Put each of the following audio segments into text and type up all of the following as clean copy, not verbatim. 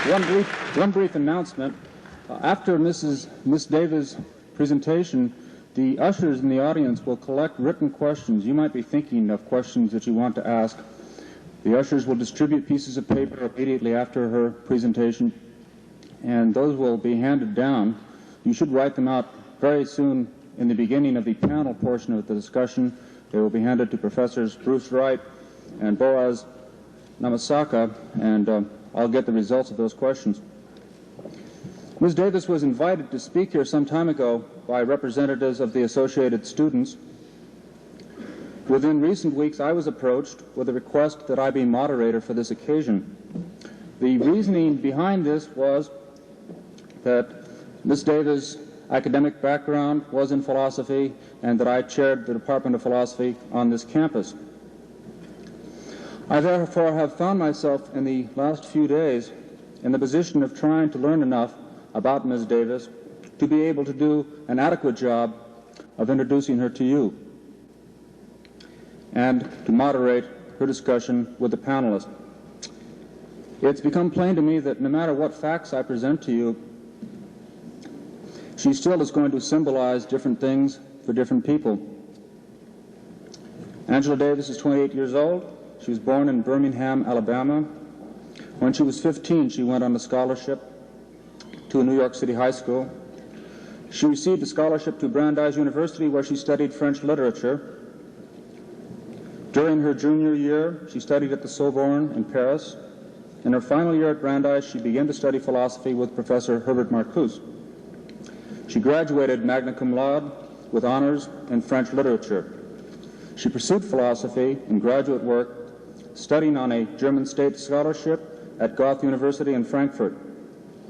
One brief announcement. After Miss Davis' presentation, the ushers in the audience will collect written questions. You might be thinking of questions that you want to ask. The ushers will distribute pieces of paper immediately after her presentation, and those will be handed down. You should write them out very soon in the beginning of the panel portion of the discussion. They will be handed to Professors Bruce Wright and Boaz Namasaka, and I'll get the results of those questions. Ms. Davis was invited to speak here some time ago by representatives of the Associated Students. Within recent weeks, I was approached with a request that I be moderator for this occasion. The reasoning behind this was that Ms. Davis' academic background was in philosophy and that I chaired the Department of Philosophy on this campus. I therefore have found myself in the last few days in the position of trying to learn enough about Ms. Davis to be able to do an adequate job of introducing her to you and to moderate her discussion with the panelists. It's become plain to me that no matter what facts I present to you, she still is going to symbolize different things for different people. Angela Davis is 28 years old. She was born in Birmingham, Alabama. When she was 15, she went on a scholarship to a New York City high school. She received a scholarship to Brandeis University, where she studied French literature. During her junior year, she studied at the Sorbonne in Paris. In her final year at Brandeis, she began to study philosophy with Professor Herbert Marcuse. She graduated magna cum laude with honors in French literature. She pursued philosophy and graduate work, studying on a German state scholarship at Goethe University in Frankfurt,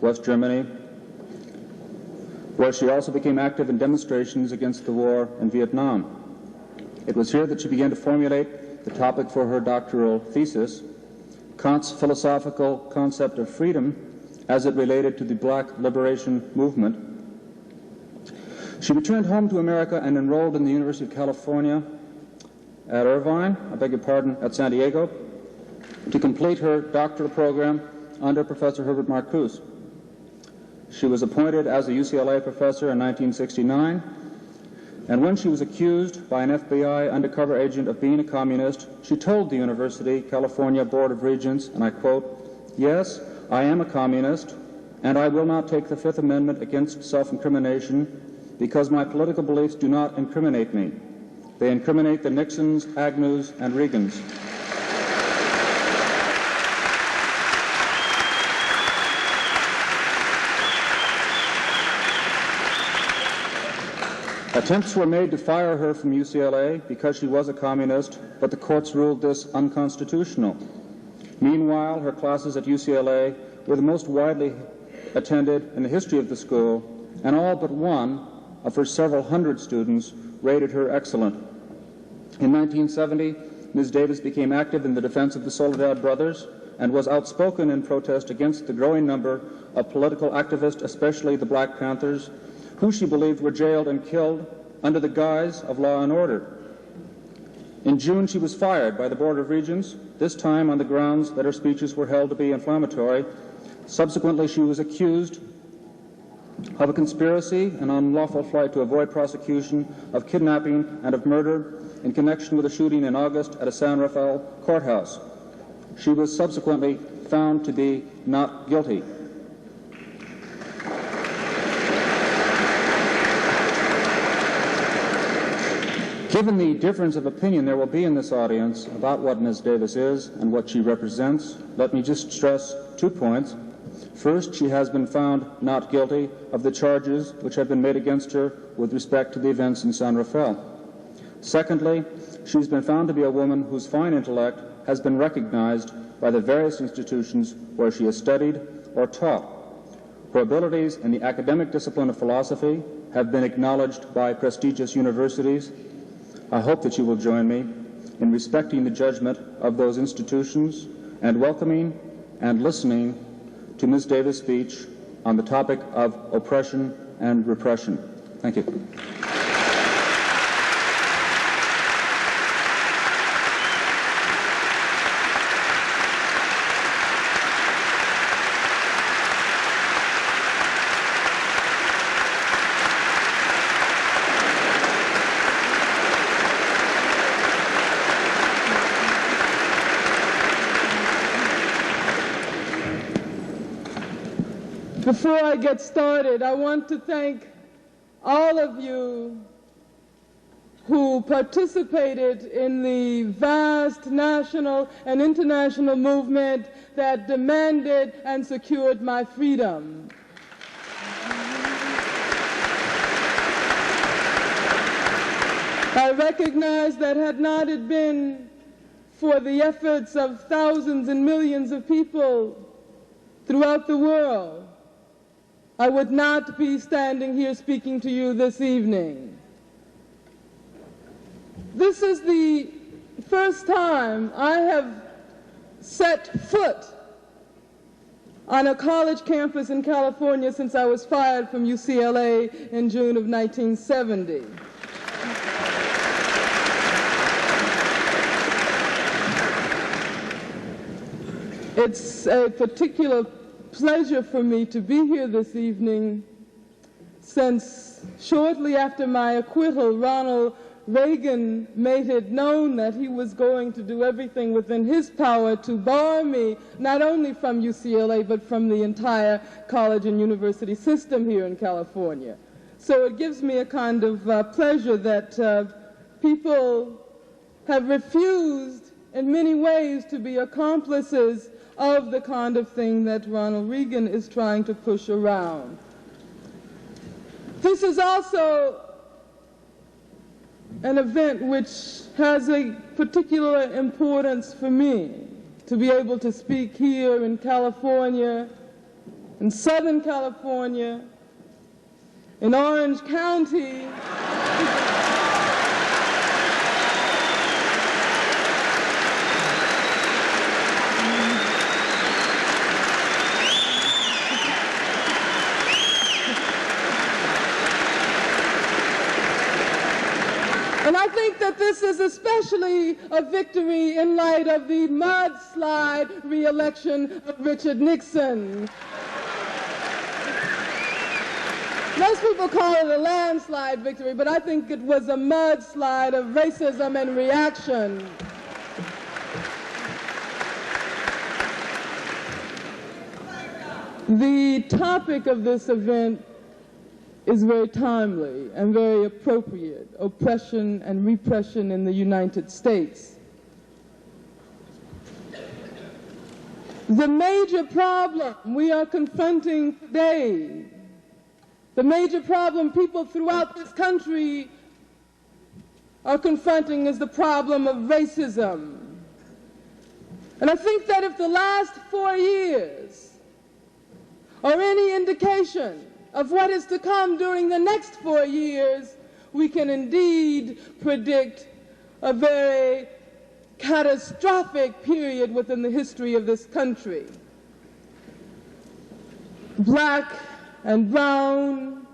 West Germany, where she also became active in demonstrations against the war in Vietnam. It was here that she began to formulate the topic for her doctoral thesis, Kant's philosophical concept of freedom as it related to the Black liberation movement. She returned home to America and enrolled in the University of California at at San Diego, to complete her doctoral program under Professor Herbert Marcuse. She was appointed as a UCLA professor in 1969, and when she was accused by an FBI undercover agent of being a communist, she told the University California Board of Regents, and I quote, "Yes, I am a communist, and I will not take the Fifth Amendment against self-incrimination because my political beliefs do not incriminate me. They incriminate the Nixons, Agnews, and Reagans." Attempts were made to fire her from UCLA because she was a communist, but the courts ruled this unconstitutional. Meanwhile, her classes at UCLA were the most widely attended in the history of the school, and all but one of her several hundred students rated her excellent. In 1970, Ms. Davis became active in the defense of the Soledad brothers and was outspoken in protest against the growing number of political activists, especially the Black Panthers, who she believed were jailed and killed under the guise of law and order. In June, she was fired by the Board of Regents, this time on the grounds that her speeches were held to be inflammatory. Subsequently, she was accused of a conspiracy and unlawful flight to avoid prosecution, of kidnapping, and of murder in connection with a shooting in August at a San Rafael courthouse. She was subsequently found to be not guilty. Given the difference of opinion there will be in this audience about what Ms. Davis is and what she represents, let me just stress 2 points. First, she has been found not guilty of the charges which have been made against her with respect to the events in San Rafael. Secondly, she's been found to be a woman whose fine intellect has been recognized by the various institutions where she has studied or taught. Her abilities in the academic discipline of philosophy have been acknowledged by prestigious universities. I hope that you will join me in respecting the judgment of those institutions and welcoming and listening to Ms. Davis' speech on the topic of oppression and repression. Thank you. Before I get started, I want to thank all of you who participated in the vast national and international movement that demanded and secured my freedom. I recognize that had not it been for the efforts of thousands and millions of people throughout the world, I would not be standing here speaking to you this evening. This is the first time I have set foot on a college campus in California since I was fired from UCLA in June of 1970. It's a particular pleasure for me to be here this evening, since shortly after my acquittal, Ronald Reagan made it known that he was going to do everything within his power to bar me, not only from UCLA, but from the entire college and university system here in California. So it gives me a kind of pleasure that people have refused in many ways to be accomplices of the kind of thing that Ronald Reagan is trying to push around. This is also an event which has a particular importance for me, to be able to speak here in California, in Southern California, in Orange County. And I think that this is especially a victory in light of the mudslide re-election of Richard Nixon. Most people call it a landslide victory, but I think it was a mudslide of racism and reaction. The topic of this event is very timely and very appropriate: oppression and repression in the United States. The major problem we are confronting today, the major problem people throughout this country are confronting, is the problem of racism. And I think that if the last 4 years are any indication of what is to come during the next 4 years, we can indeed predict a very catastrophic period within the history of this country. Black and brown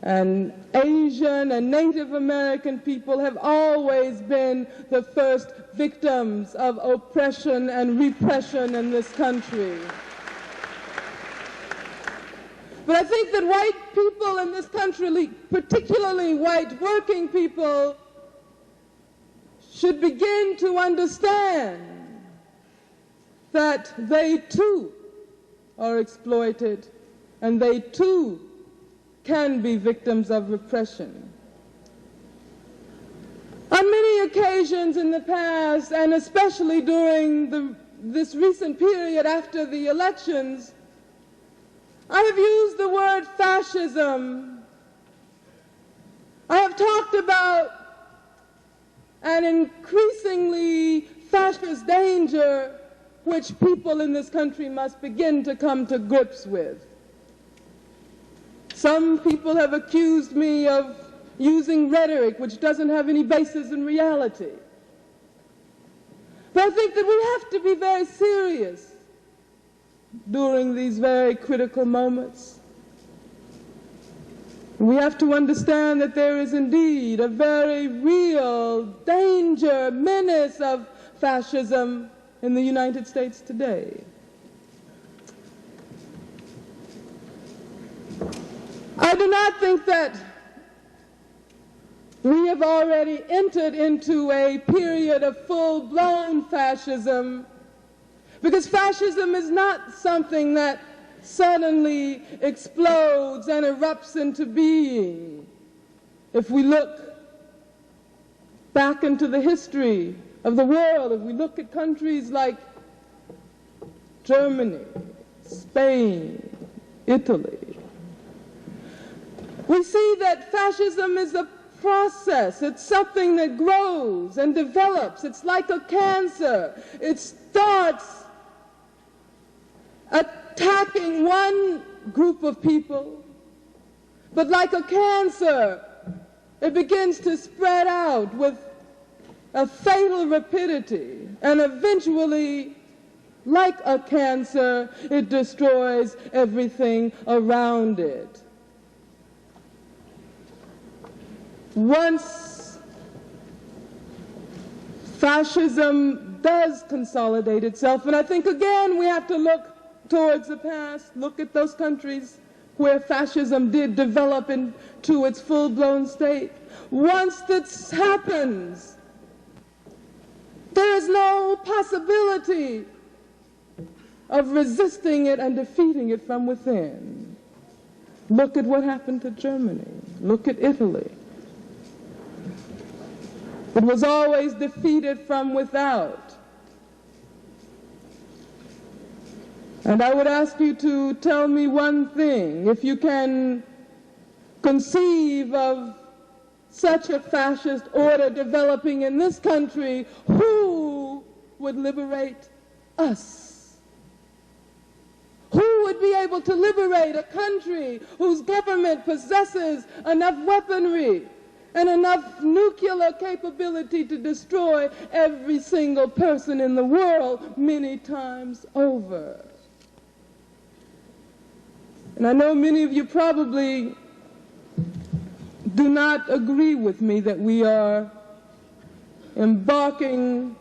and Asian and Native American people have always been the first victims of oppression and repression in this country. But I think that white people in this country, particularly white working people, should begin to understand that they too are exploited and they too can be victims of repression. On many occasions in the past, and especially during this recent period after the elections, I have used the word fascism. I have talked about an increasingly fascist danger which people in this country must begin to come to grips with. Some people have accused me of using rhetoric which doesn't have any basis in reality. But I think that we have to be very serious during these very critical moments. We have to understand that there is indeed a very real danger, menace of fascism in the United States today. I do not think that we have already entered into a period of full-blown fascism, because fascism is not something that suddenly explodes and erupts into being. If we look back into the history of the world, if we look at countries like Germany, Spain, Italy, we see that fascism is a process. It's something that grows and develops. It's like a cancer. It starts attacking one group of people, but like a cancer, it begins to spread out with a fatal rapidity, and eventually, like a cancer, it destroys everything around it. Once fascism does consolidate itself, and I think again we have to look towards the past, look at those countries where fascism did develop into its full-blown state. Once this happens, there is no possibility of resisting it and defeating it from within. Look at what happened to Germany. Look at Italy. It was always defeated from without. And I would ask you to tell me one thing. If you can conceive of such a fascist order developing in this country, who would liberate us? Who would be able to liberate a country whose government possesses enough weaponry and enough nuclear capability to destroy every single person in the world many times over? And I know many of you probably do not agree with me that we are embarking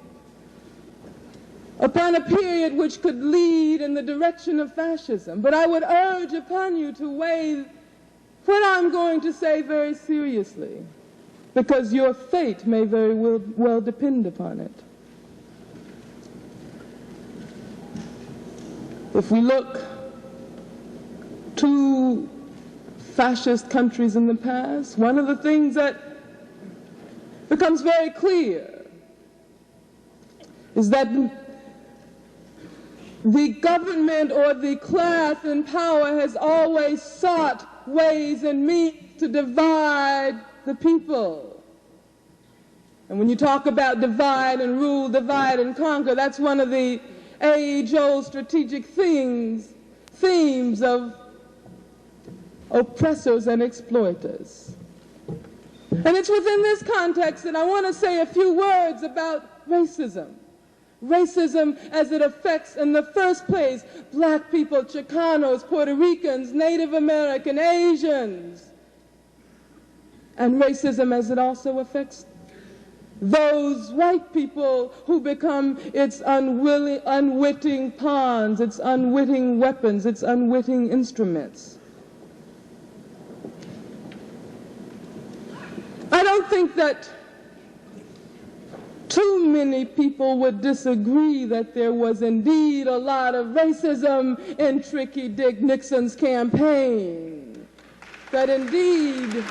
upon a period which could lead in the direction of fascism. But I would urge upon you to weigh what I'm going to say very seriously, because your fate may very well depend upon it. If we look to fascist countries in the past, one of the things that becomes very clear is that the government or the class in power has always sought ways and means to divide the people. And when you talk about divide and rule, divide and conquer, that's one of the age-old strategic themes of oppressors and exploiters. And it's within this context that I want to say a few words about racism. Racism as it affects, in the first place, black people, Chicanos, Puerto Ricans, Native American, Asians. And racism as it also affects those white people who become its unwitting pawns, its unwitting weapons, its unwitting instruments. I don't think that too many people would disagree that there was indeed a lot of racism in Tricky Dick Nixon's campaign. That indeed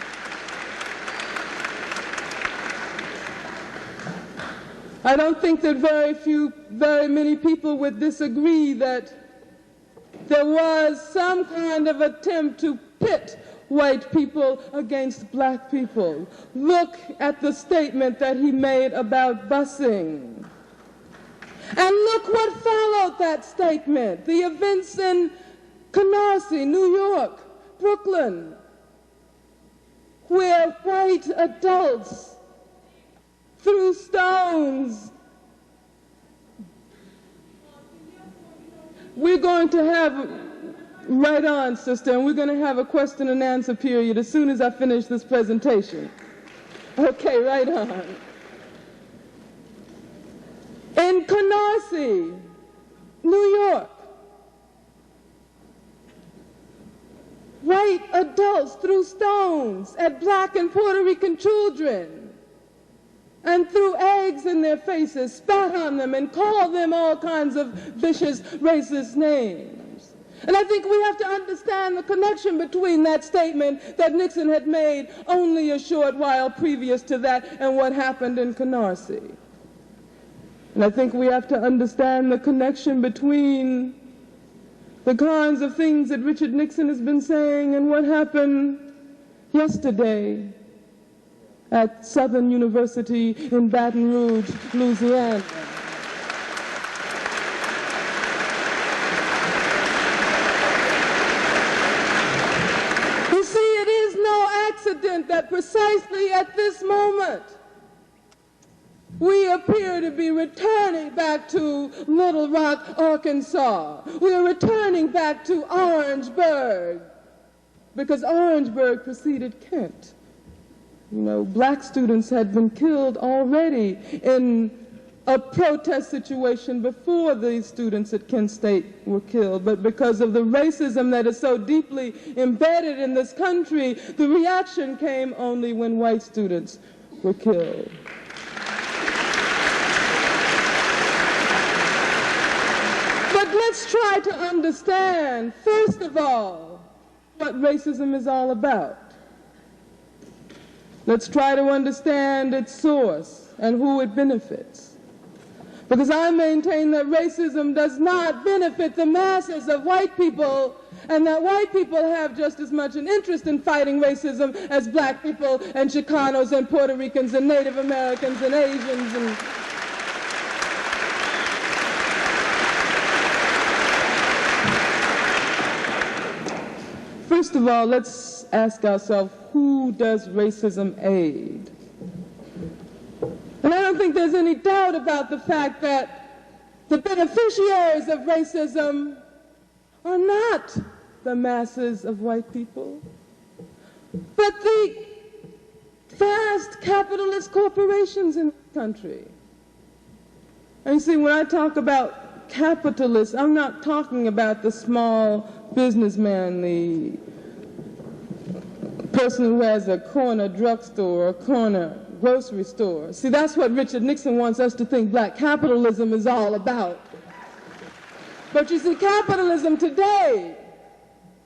I don't think that very many people would disagree that there was some kind of attempt to pit white people against black people. Look at the statement that he made about busing. And look what followed that statement. The events in Canarsie, New York, Brooklyn, where white adults threw stones. We're going to have, right on, sister, and we're going to have a question and answer period as soon as I finish this presentation. Okay, right on. In Canarsie, New York, white adults threw stones at black and Puerto Rican children and threw eggs in their faces, spat on them, and called them all kinds of vicious, racist names. And I think we have to understand the connection between that statement that Nixon had made only a short while previous to that and what happened in Canarsie. And I think we have to understand the connection between the kinds of things that Richard Nixon has been saying and what happened yesterday at Southern University in Baton Rouge, Louisiana. You see, it is no accident that precisely at this moment we appear to be returning back to Little Rock, Arkansas. We are returning back to Orangeburg, because Orangeburg preceded Kent. You know, black students had been killed already in a protest situation before these students at Kent State were killed. But because of the racism that is so deeply embedded in this country, the reaction came only when white students were killed. But let's try to understand, first of all, what racism is all about. Let's try to understand its source and who it benefits. Because I maintain that racism does not benefit the masses of white people, and that white people have just as much an interest in fighting racism as black people and Chicanos and Puerto Ricans and Native Americans and Asians and first of all, let's ask ourselves, who does racism aid? And I don't think there's any doubt about the fact that the beneficiaries of racism are not the masses of white people, but the vast capitalist corporations in the country. And you see, when I talk about capitalists, I'm not talking about the small businessman, the person who has a corner drugstore or a corner grocery store. See, that's what Richard Nixon wants us to think black capitalism is all about. But you see, capitalism today,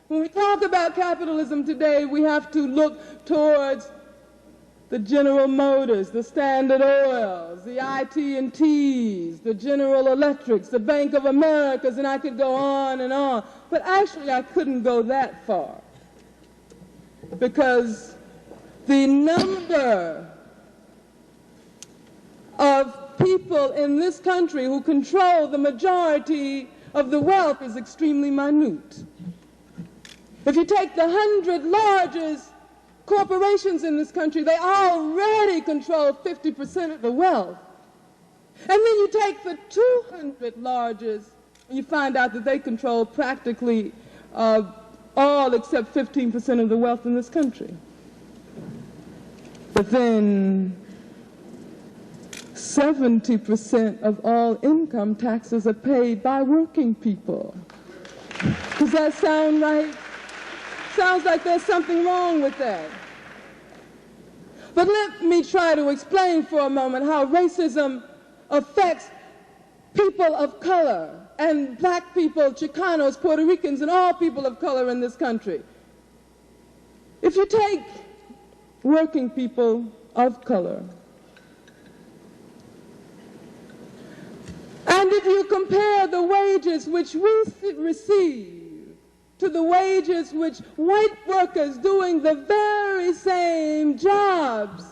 when we talk about capitalism today, we have to look towards the General Motors, the Standard Oils, the IT&Ts, the General Electrics, the Bank of Americas, and I could go on and on. But actually, I couldn't go that far, because the number of people in this country who control the majority of the wealth is extremely minute. If you take the 100 largest corporations in this country, they already control 50% of the wealth. And then you take the 200 largest, and you find out that they control practically all except 15% of the wealth in this country. But then 70% of all income taxes are paid by working people. Does that sound right? Sounds like there's something wrong with that. But let me try to explain for a moment how racism affects people of color and black people, Chicanos, Puerto Ricans, and all people of color in this country. If you take working people of color, and if you compare the wages which we receive to the wages which white workers doing the very same jobs,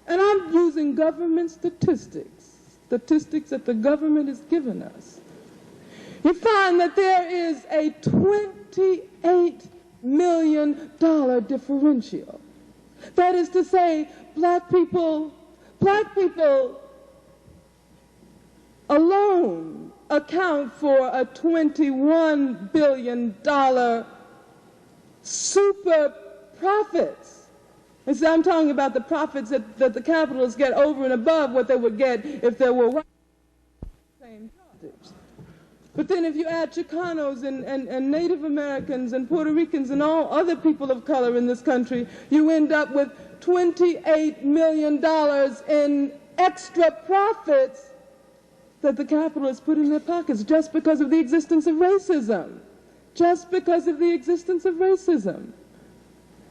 and I'm using government statistics that the government has given us, you find that there is a $28 million differential. That is to say, black people alone account for a $21 billion super profits. And so I'm talking about the profits that the capitalists get over and above what they would get if there were white same jobs. But then if you add Chicanos and Native Americans and Puerto Ricans and all other people of color in this country, you end up with $28 million in extra profits that the capitalists put in their pockets just because of the existence of racism. just because of the existence of racism.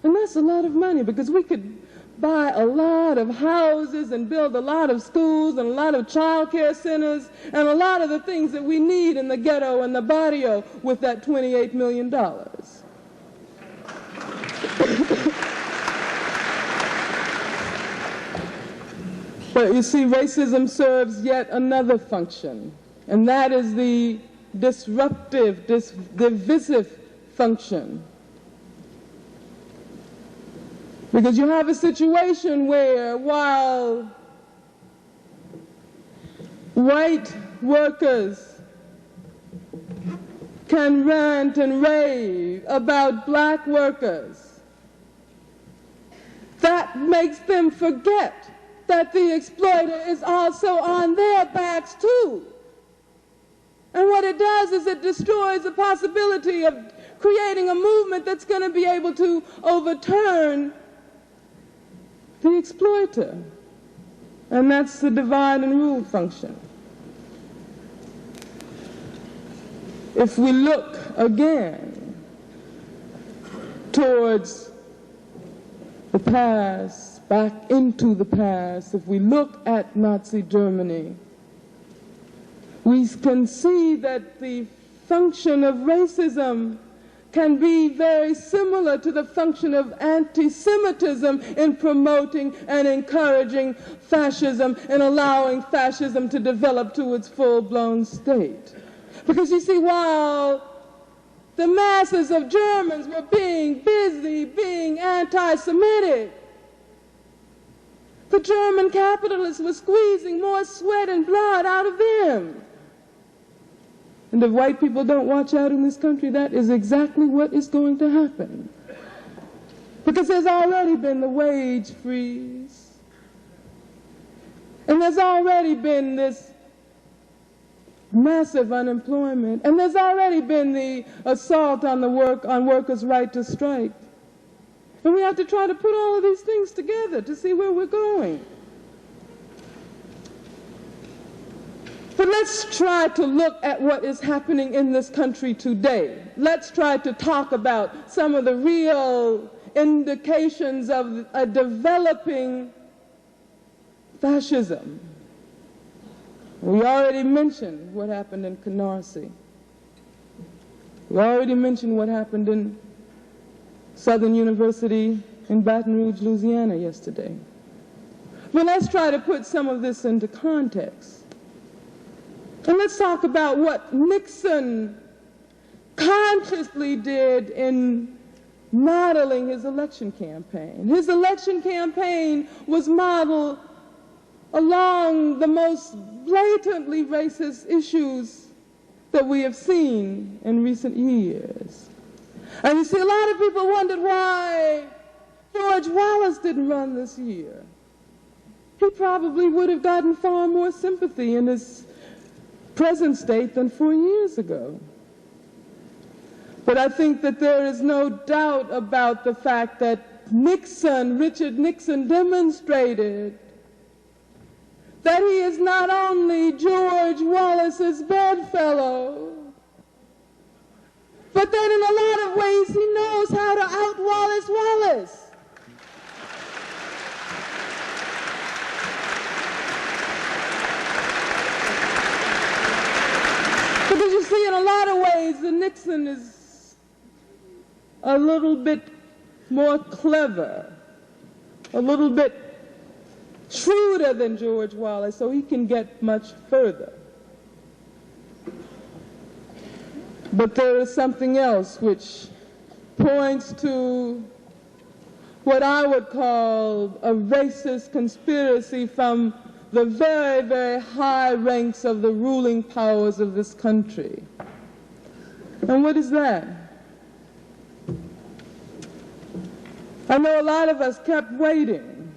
And that's a lot of money, because we could buy a lot of houses and build a lot of schools and a lot of child care centers and a lot of the things that we need in the ghetto and the barrio with that $28 million. But you see, racism serves yet another function, and that is the disruptive, divisive function. Because you have a situation where, while white workers can rant and rave about black workers, that makes them forget that the exploiter is also on their backs too. And what it does is it destroys the possibility of creating a movement that's going to be able to overturn the exploiter. And that's the divide and rule function. If we look again towards the past, back into the past, if we look at Nazi Germany, we can see that the function of racism can be very similar to the function of anti-Semitism in promoting and encouraging fascism and allowing fascism to develop to its full-blown state. Because you see, while the masses of Germans were being busy being anti-Semitic, the German capitalists were squeezing more sweat and blood out of them. And if white people don't watch out in this country, that is exactly what is going to happen. Because there's already been the wage freeze. And there's already been this massive unemployment. And there's already been the assault on workers' right to strike. And we have to try to put all of these things together to see where we're going. But let's try to look at what is happening in this country today. Let's try to talk about some of the real indications of a developing fascism. We already mentioned what happened in Canarsie. We already mentioned what happened in Southern University in Baton Rouge, Louisiana yesterday. But let's try to put some of this into context. And let's talk about what Nixon consciously did in modeling his election campaign. His election campaign was modeled along the most blatantly racist issues that we have seen in recent years. And you see, a lot of people wondered why George Wallace didn't run this year. He probably would have gotten far more sympathy in his present state than 4 years ago. But I think that there is no doubt about the fact that Richard Nixon demonstrated that he is not only George Wallace's bedfellow, but that in a lot of ways he knows how to out-Wallace Wallace. Because you see, in a lot of ways, the Nixon is a little bit more clever, a little bit shrewder than George Wallace, so he can get much further. But there is something else which points to what I would call a racist conspiracy from the very, very high ranks of the ruling powers of this country. And what is that? I know a lot of us kept waiting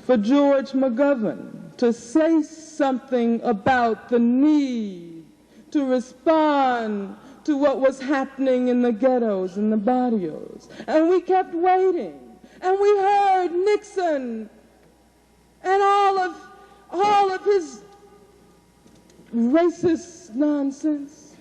for George McGovern to say something about the need to respond to what was happening in the ghettos and the barrios. And we kept waiting. And we heard Nixon and all of his racist nonsense.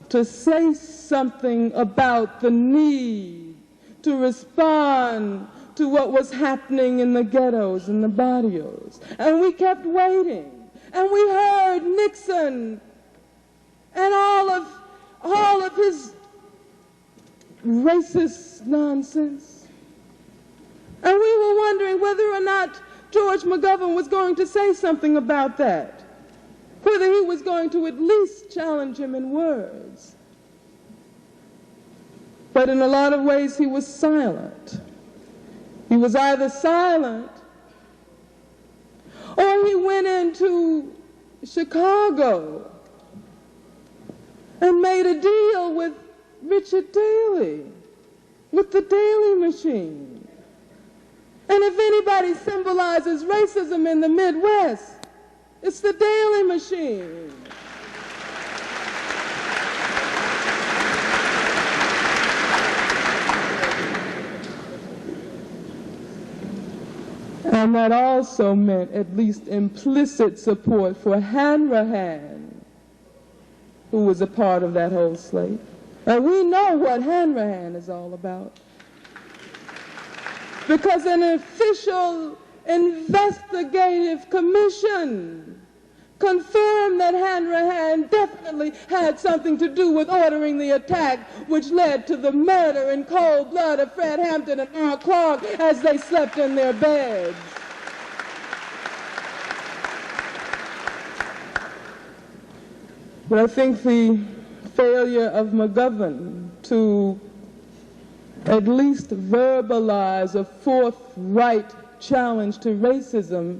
to say something about the need to respond to what was happening in the ghettos and the barrios. And we kept waiting. And we heard Nixon and all of his racist nonsense. And we were wondering whether or not George McGovern was going to say something about that, whether he was going to at least challenge him in words. But in a lot of ways, he was silent. He was either silent or he went into Chicago and made a deal with Richard Daley, with the Daley machine. And if anybody symbolizes racism in the Midwest, it's the Daley machine. And that also meant at least implicit support for Hanrahan, who was a part of that whole slate. And we know what Hanrahan is all about, because an official investigative commission confirmed that Hanrahan definitely had something to do with ordering the attack which led to the murder in cold blood of Fred Hampton and Mark Clark as they slept in their beds. But I think the failure of McGovern to at least verbalize a forthright challenge to racism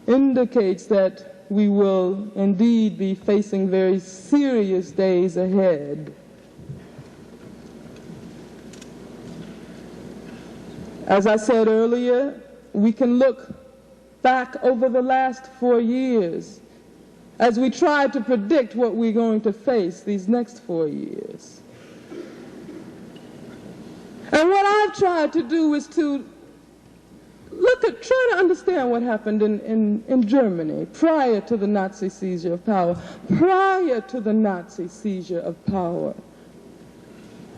indicates that we will indeed be facing very serious days ahead. As I said earlier, we can look back over the last 4 years as we try to predict what we're going to face these next 4 years. And what I've tried to do is to try to understand what happened in Germany prior to the Nazi seizure of power, prior to the Nazi seizure of power.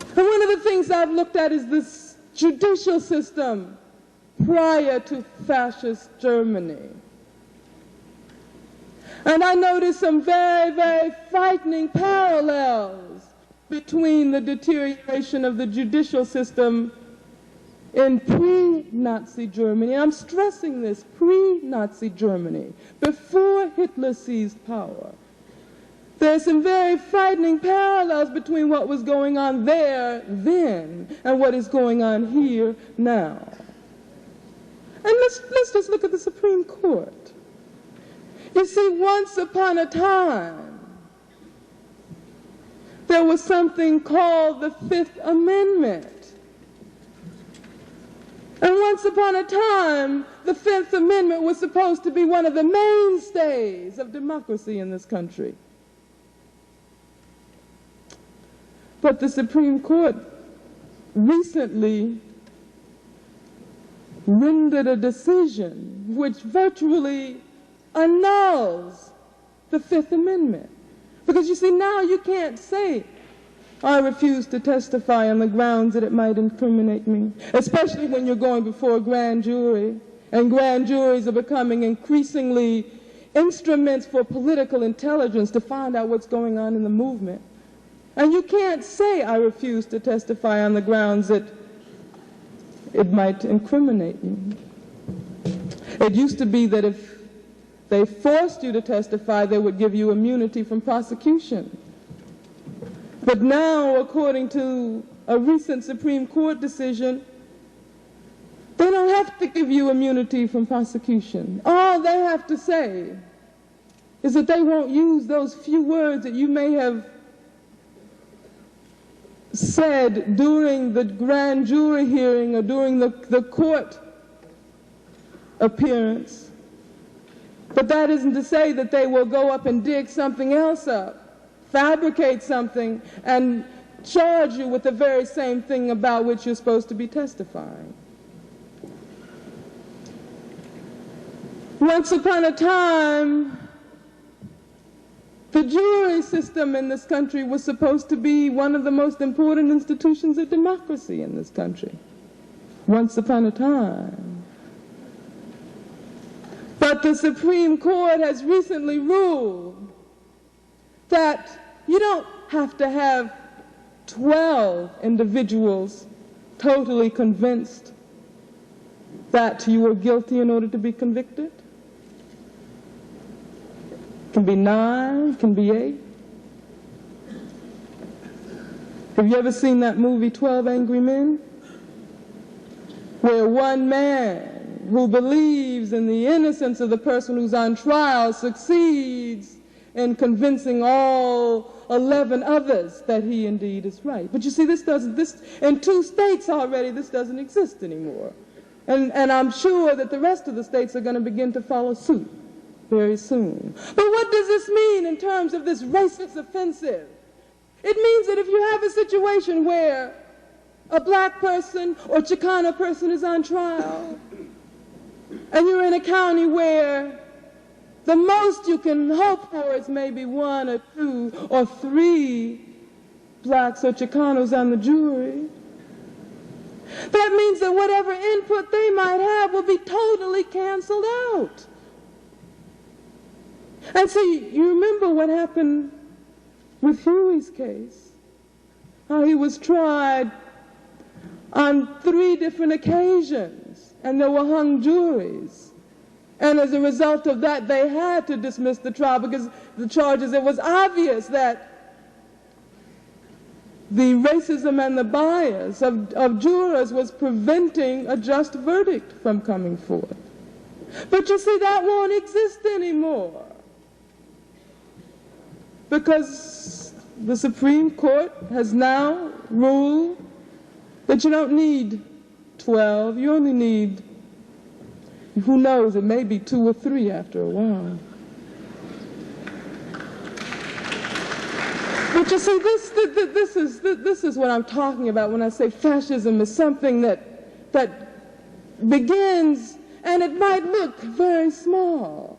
And one of the things I've looked at is this judicial system prior to fascist Germany. And I noticed some very, very frightening parallels between the deterioration of the judicial system in pre-Nazi Germany, and I'm stressing this, pre-Nazi Germany, before Hitler seized power. There's some very frightening parallels between what was going on there then and what is going on here now. And let's just look at the Supreme Court. You see, once upon a time, there was something called the Fifth Amendment. And once upon a time, the Fifth Amendment was supposed to be one of the mainstays of democracy in this country. But the Supreme Court recently rendered a decision which virtually annuls the Fifth Amendment. Because you see, now you can't say, I refuse to testify on the grounds that it might incriminate me, especially when you're going before a grand jury, and grand juries are becoming increasingly instruments for political intelligence to find out what's going on in the movement. And you can't say, I refuse to testify on the grounds that it might incriminate you. It used to be that if they forced you to testify, they would give you immunity from prosecution. But now, according to a recent Supreme Court decision, they don't have to give you immunity from prosecution. All they have to say is that they won't use those few words that you may have said during the grand jury hearing or during the court appearance. But that isn't to say that they will go up and dig something else up, fabricate something, and charge you with the very same thing about which you're supposed to be testifying. Once upon a time, The jury system in this country was supposed to be one of the most important institutions of democracy in this country, once upon a time. But the Supreme Court has recently ruled that you don't have to have 12 individuals totally convinced that you are guilty in order to be convicted. It can be 9, it can be 8. Have you ever seen that movie 12 Angry Men? Where one man who believes in the innocence of the person who's on trial succeeds in convincing all 11 others that he indeed is right. But you see, this in 2 states already, this doesn't exist anymore. And I'm sure that the rest of the states are going to begin to follow suit very soon. But what does this mean in terms of this racist offensive? It means that if you have a situation where a black person or Chicano person is on trial, and you're in a county where the most you can hope for is maybe 1 or 2 or 3 blacks or Chicanos on the jury, that means that whatever input they might have will be totally canceled out. And so you remember what happened with Huey's case, how he was tried on 3 different occasions, and there were hung juries. And as a result of that, they had to dismiss the trial because the charges, it was obvious that the racism and the bias of jurors was preventing a just verdict from coming forth. But you see, that won't exist anymore, because the Supreme Court has now ruled that you don't need 12, you only need, who knows, it may be 2 or 3 after a while. But you see, this is what I'm talking about when I say fascism is something that begins, and it might look very small,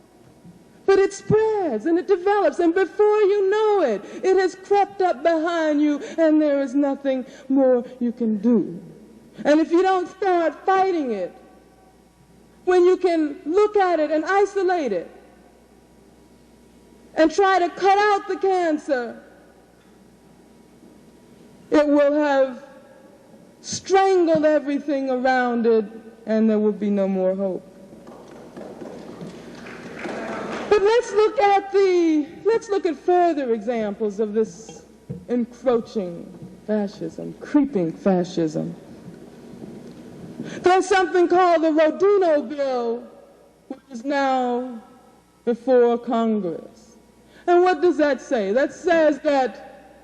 but it spreads and it develops, and before you know it, it has crept up behind you, and there is nothing more you can do. And if you don't start fighting it, when you can look at it and isolate it and try to cut out the cancer, it will have strangled everything around it, and there will be no more hope. But let's look at further examples of this encroaching fascism, creeping fascism. There's something called the Rodino Bill, which is now before Congress. And what does that say? That says that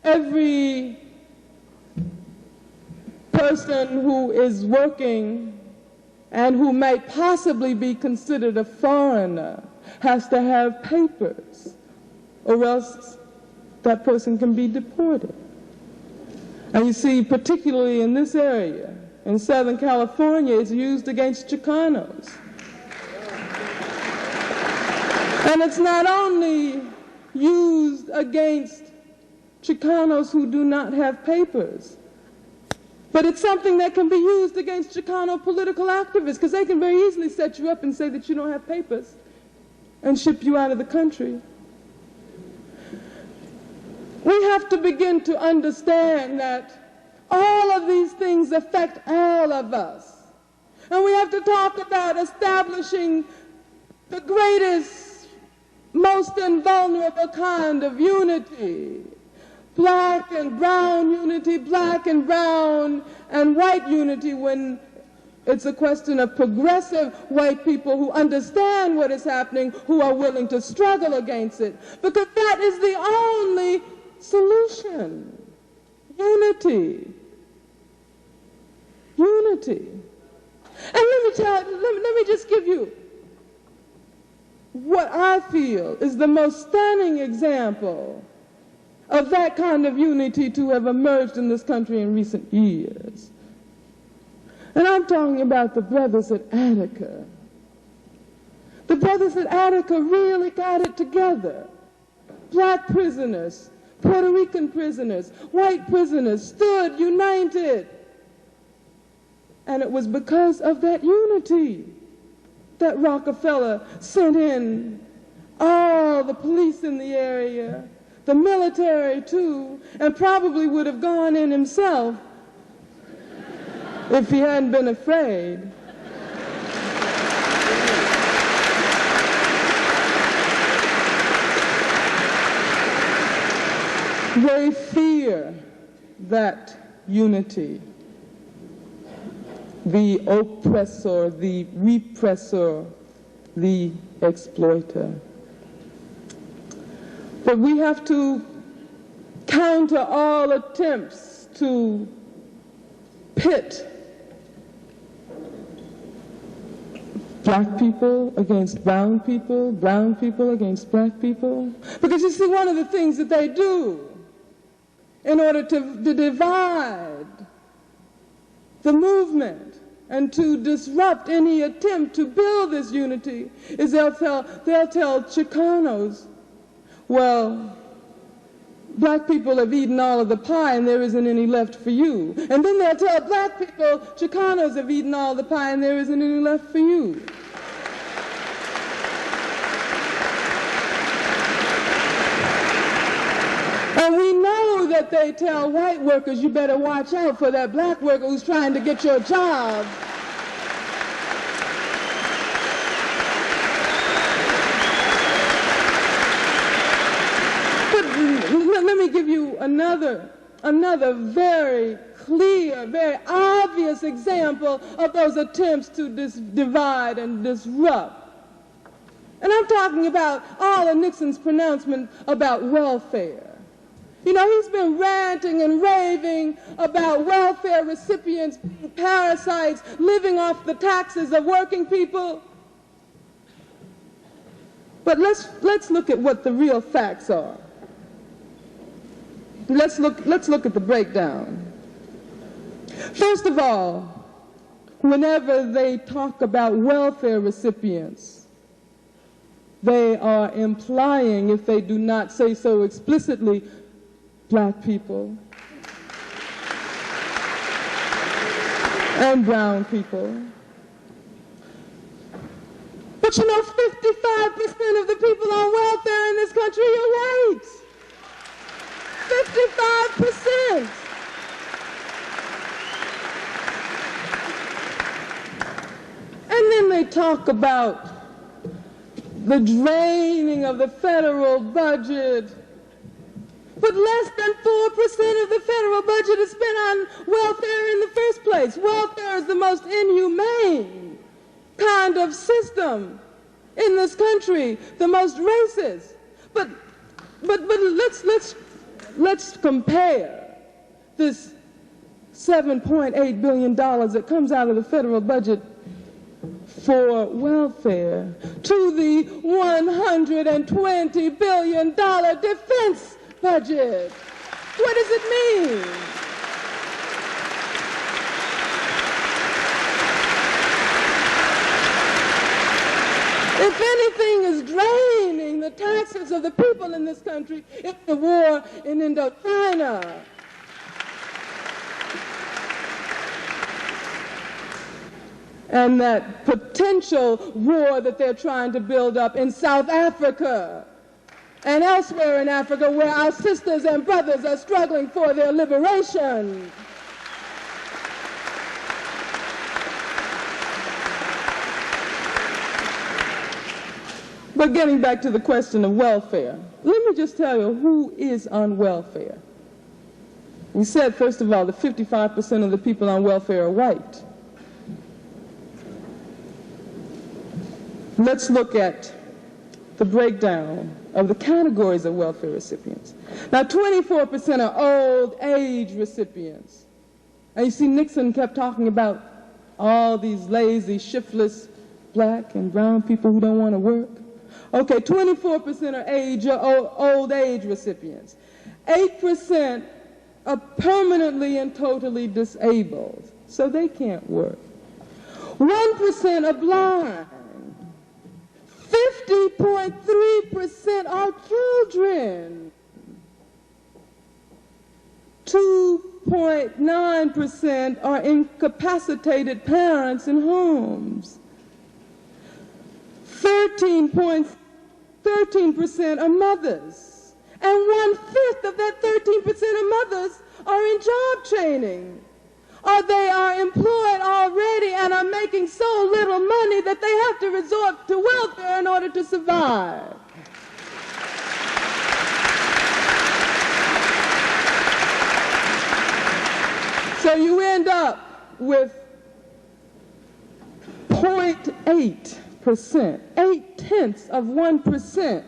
every person who is working and who might possibly be considered a foreigner has to have papers, or else that person can be deported. And you see, particularly in this area, in Southern California, it's used against Chicanos. And it's not only used against Chicanos who do not have papers, but it's something that can be used against Chicano political activists, because they can very easily set you up and say that you don't have papers and ship you out of the country. We have to begin to understand that all of these things affect all of us. And we have to talk about establishing the greatest, most invulnerable kind of unity. Black and brown unity, black and brown and white unity, when it's a question of progressive white people who understand what is happening, who are willing to struggle against it. Because that is the only solution. Unity. Unity. And let me just give you what I feel is the most stunning example of that kind of unity to have emerged in this country in recent years. And I'm talking about the brothers at Attica. The brothers at Attica really got it together. black prisoners, Puerto Rican prisoners, white prisoners stood united. And it was because of that unity that Rockefeller sent in all the police in the area, the military too, and probably would have gone in himself if he hadn't been afraid. They fear that unity. The oppressor, the repressor, the exploiter. But we have to counter all attempts to pit black people against brown people against black people. Because you see, one of the things that they do in order to divide the movement and to disrupt any attempt to build this unity is they'll tell Chicanos, well, black people have eaten all of the pie and there isn't any left for you. And then they'll tell black people, Chicanos have eaten all the pie and there isn't any left for you. And we know that they tell white workers, you better watch out for that black worker who's trying to get your job. But let me give you another very clear, very obvious example of those attempts to divide and disrupt. And I'm talking about all of Nixon's pronouncement about welfare. You know, he's been ranting and raving about welfare recipients being parasites, living off the taxes of working people. But let's look at what the real facts are. Let's look at the breakdown. First of all, whenever they talk about welfare recipients, they are implying, if they do not say so explicitly, black people and brown people. But you know, 55% of the people on welfare in this country are white. 55%. And then they talk about the draining of the federal budget. But less than 4% of the federal budget is spent on welfare in the first place. Welfare is the most inhumane kind of system in this country, the most racist. But let's compare this $7.8 billion that comes out of the federal budget for welfare to the $120 billion defense budget. What does it mean? If anything is draining the taxes of the people in this country, it's the war in Indochina. And that potential war that they're trying to build up in South Africa and elsewhere in Africa, where our sisters and brothers are struggling for their liberation. But getting back to the question of welfare, let me just tell you who is on welfare. We said, first of all, that 55% of the people on welfare are white. Let's look at the breakdown of the categories of welfare recipients. Now, 24% are old age recipients. And you see, Nixon kept talking about all these lazy, shiftless black and brown people who don't want to work. Okay, 24% are old age recipients. 8% are permanently and totally disabled, so they can't work. 1% are blind. 50.3% are children. 2.9% are incapacitated parents in homes. 13% are mothers. And 1/5 of that 13% of mothers are in job training. Or they are employed already and are making so little money that they have to resort to welfare in order to survive. So you end up with 0.8%, 0.8%,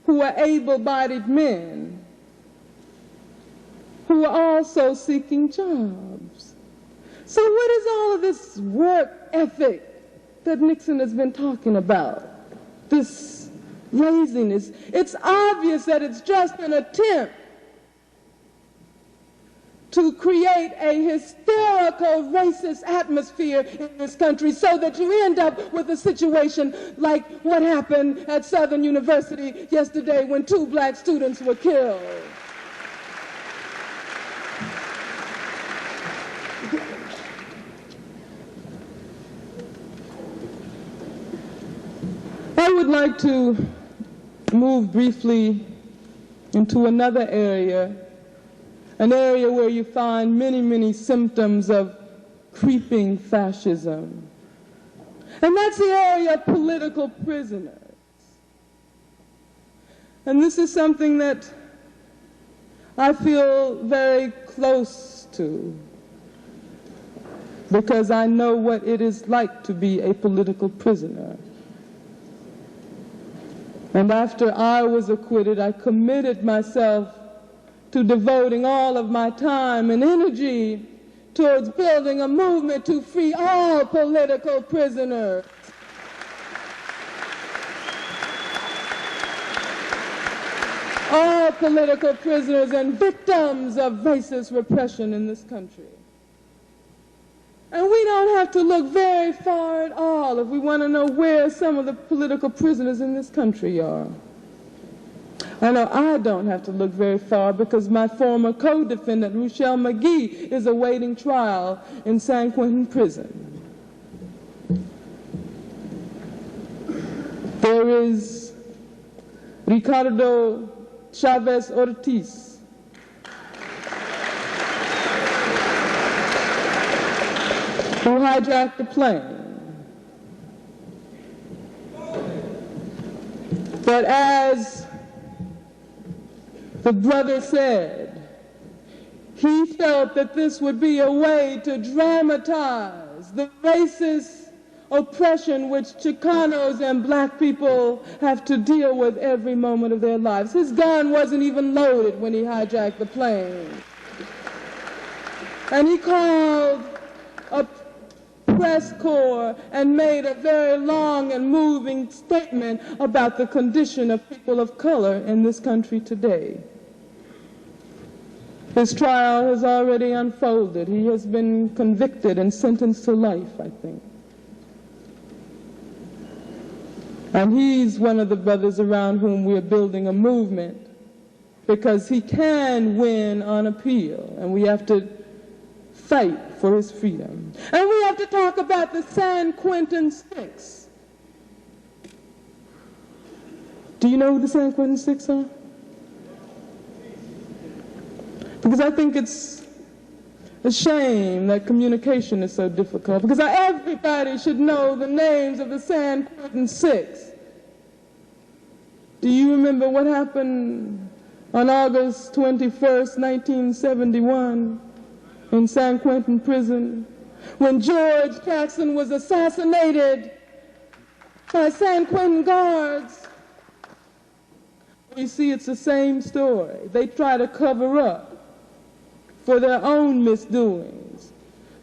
who are able-bodied men who are also seeking jobs. So what is all of this work ethic that Nixon has been talking about? This laziness. It's obvious that it's just an attempt to create a hysterical racist atmosphere in this country so that you end up with a situation like what happened at Southern University yesterday when 2 black students were killed. I would like to move briefly into another area, an area where you find many, many symptoms of creeping fascism. And that's the area of political prisoners. And this is something that I feel very close to, because I know what it is like to be a political prisoner. And after I was acquitted, I committed myself to devoting all of my time and energy towards building a movement to free all political prisoners. All political prisoners and victims of racist repression in this country. And we don't have to look very far at all if we want to know where some of the political prisoners in this country are. I know I don't have to look very far because my former co-defendant, Rochelle McGee, is awaiting trial in San Quentin prison. There is Ricardo Chavez Ortiz, who hijacked the plane. But as the brother said, he felt that this would be a way to dramatize the racist oppression which Chicanos and black people have to deal with every moment of their lives. His gun wasn't even loaded when he hijacked the plane. And he called a press corps and made a very long and moving statement about the condition of people of color in this country today. His trial has already unfolded. He has been convicted and sentenced to life, I think. And he's one of the brothers around whom we're building a movement, because he can win on appeal, and we have to fight for his freedom. And we have to talk about the San Quentin Six. Do you know who the San Quentin Six are? Because I think it's a shame that communication is so difficult, because everybody should know the names of the San Quentin Six. Do you remember what happened on August 21st, 1971 in San Quentin prison, when George Jackson was assassinated by San Quentin guards? You see, it's the same story. They try to cover up for their own misdoings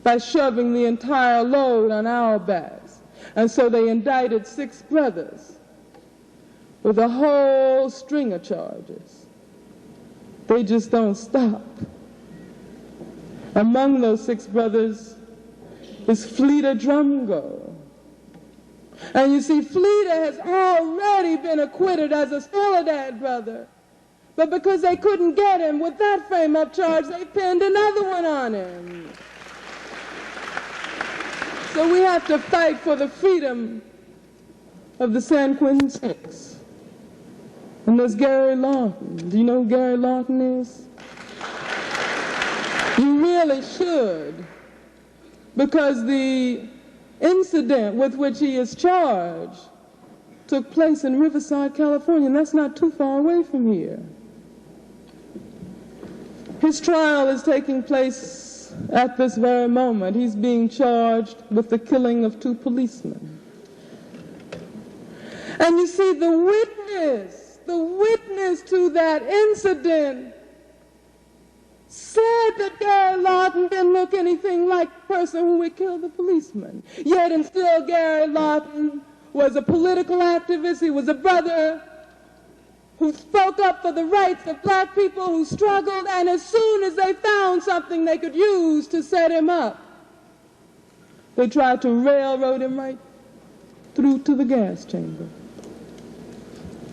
by shoving the entire load on our backs. And so they indicted 6 brothers with a whole string of charges. They just don't stop. Among those 6 brothers is Fleeta Drumgo, And you see, Fleta has already been acquitted as a Soledad brother. But because they couldn't get him with that frame-up charge, they pinned another one on him. So we have to fight for the freedom of the San Quentin Six. And there's Gary Lawton. Do you know who Gary Lawton is? You really should, because the incident with which he is charged took place in Riverside, California, and that's not too far away from here. His trial is taking place at this very moment. He's being charged with the killing of 2 policemen. And you see, the witness to that incident said that Gary Lawton didn't look anything like the person who would kill the policeman. Yet and still, Gary Lawton was a political activist. He was a brother who spoke up for the rights of black people, who struggled, and as soon as they found something they could use to set him up, they tried to railroad him right through to the gas chamber.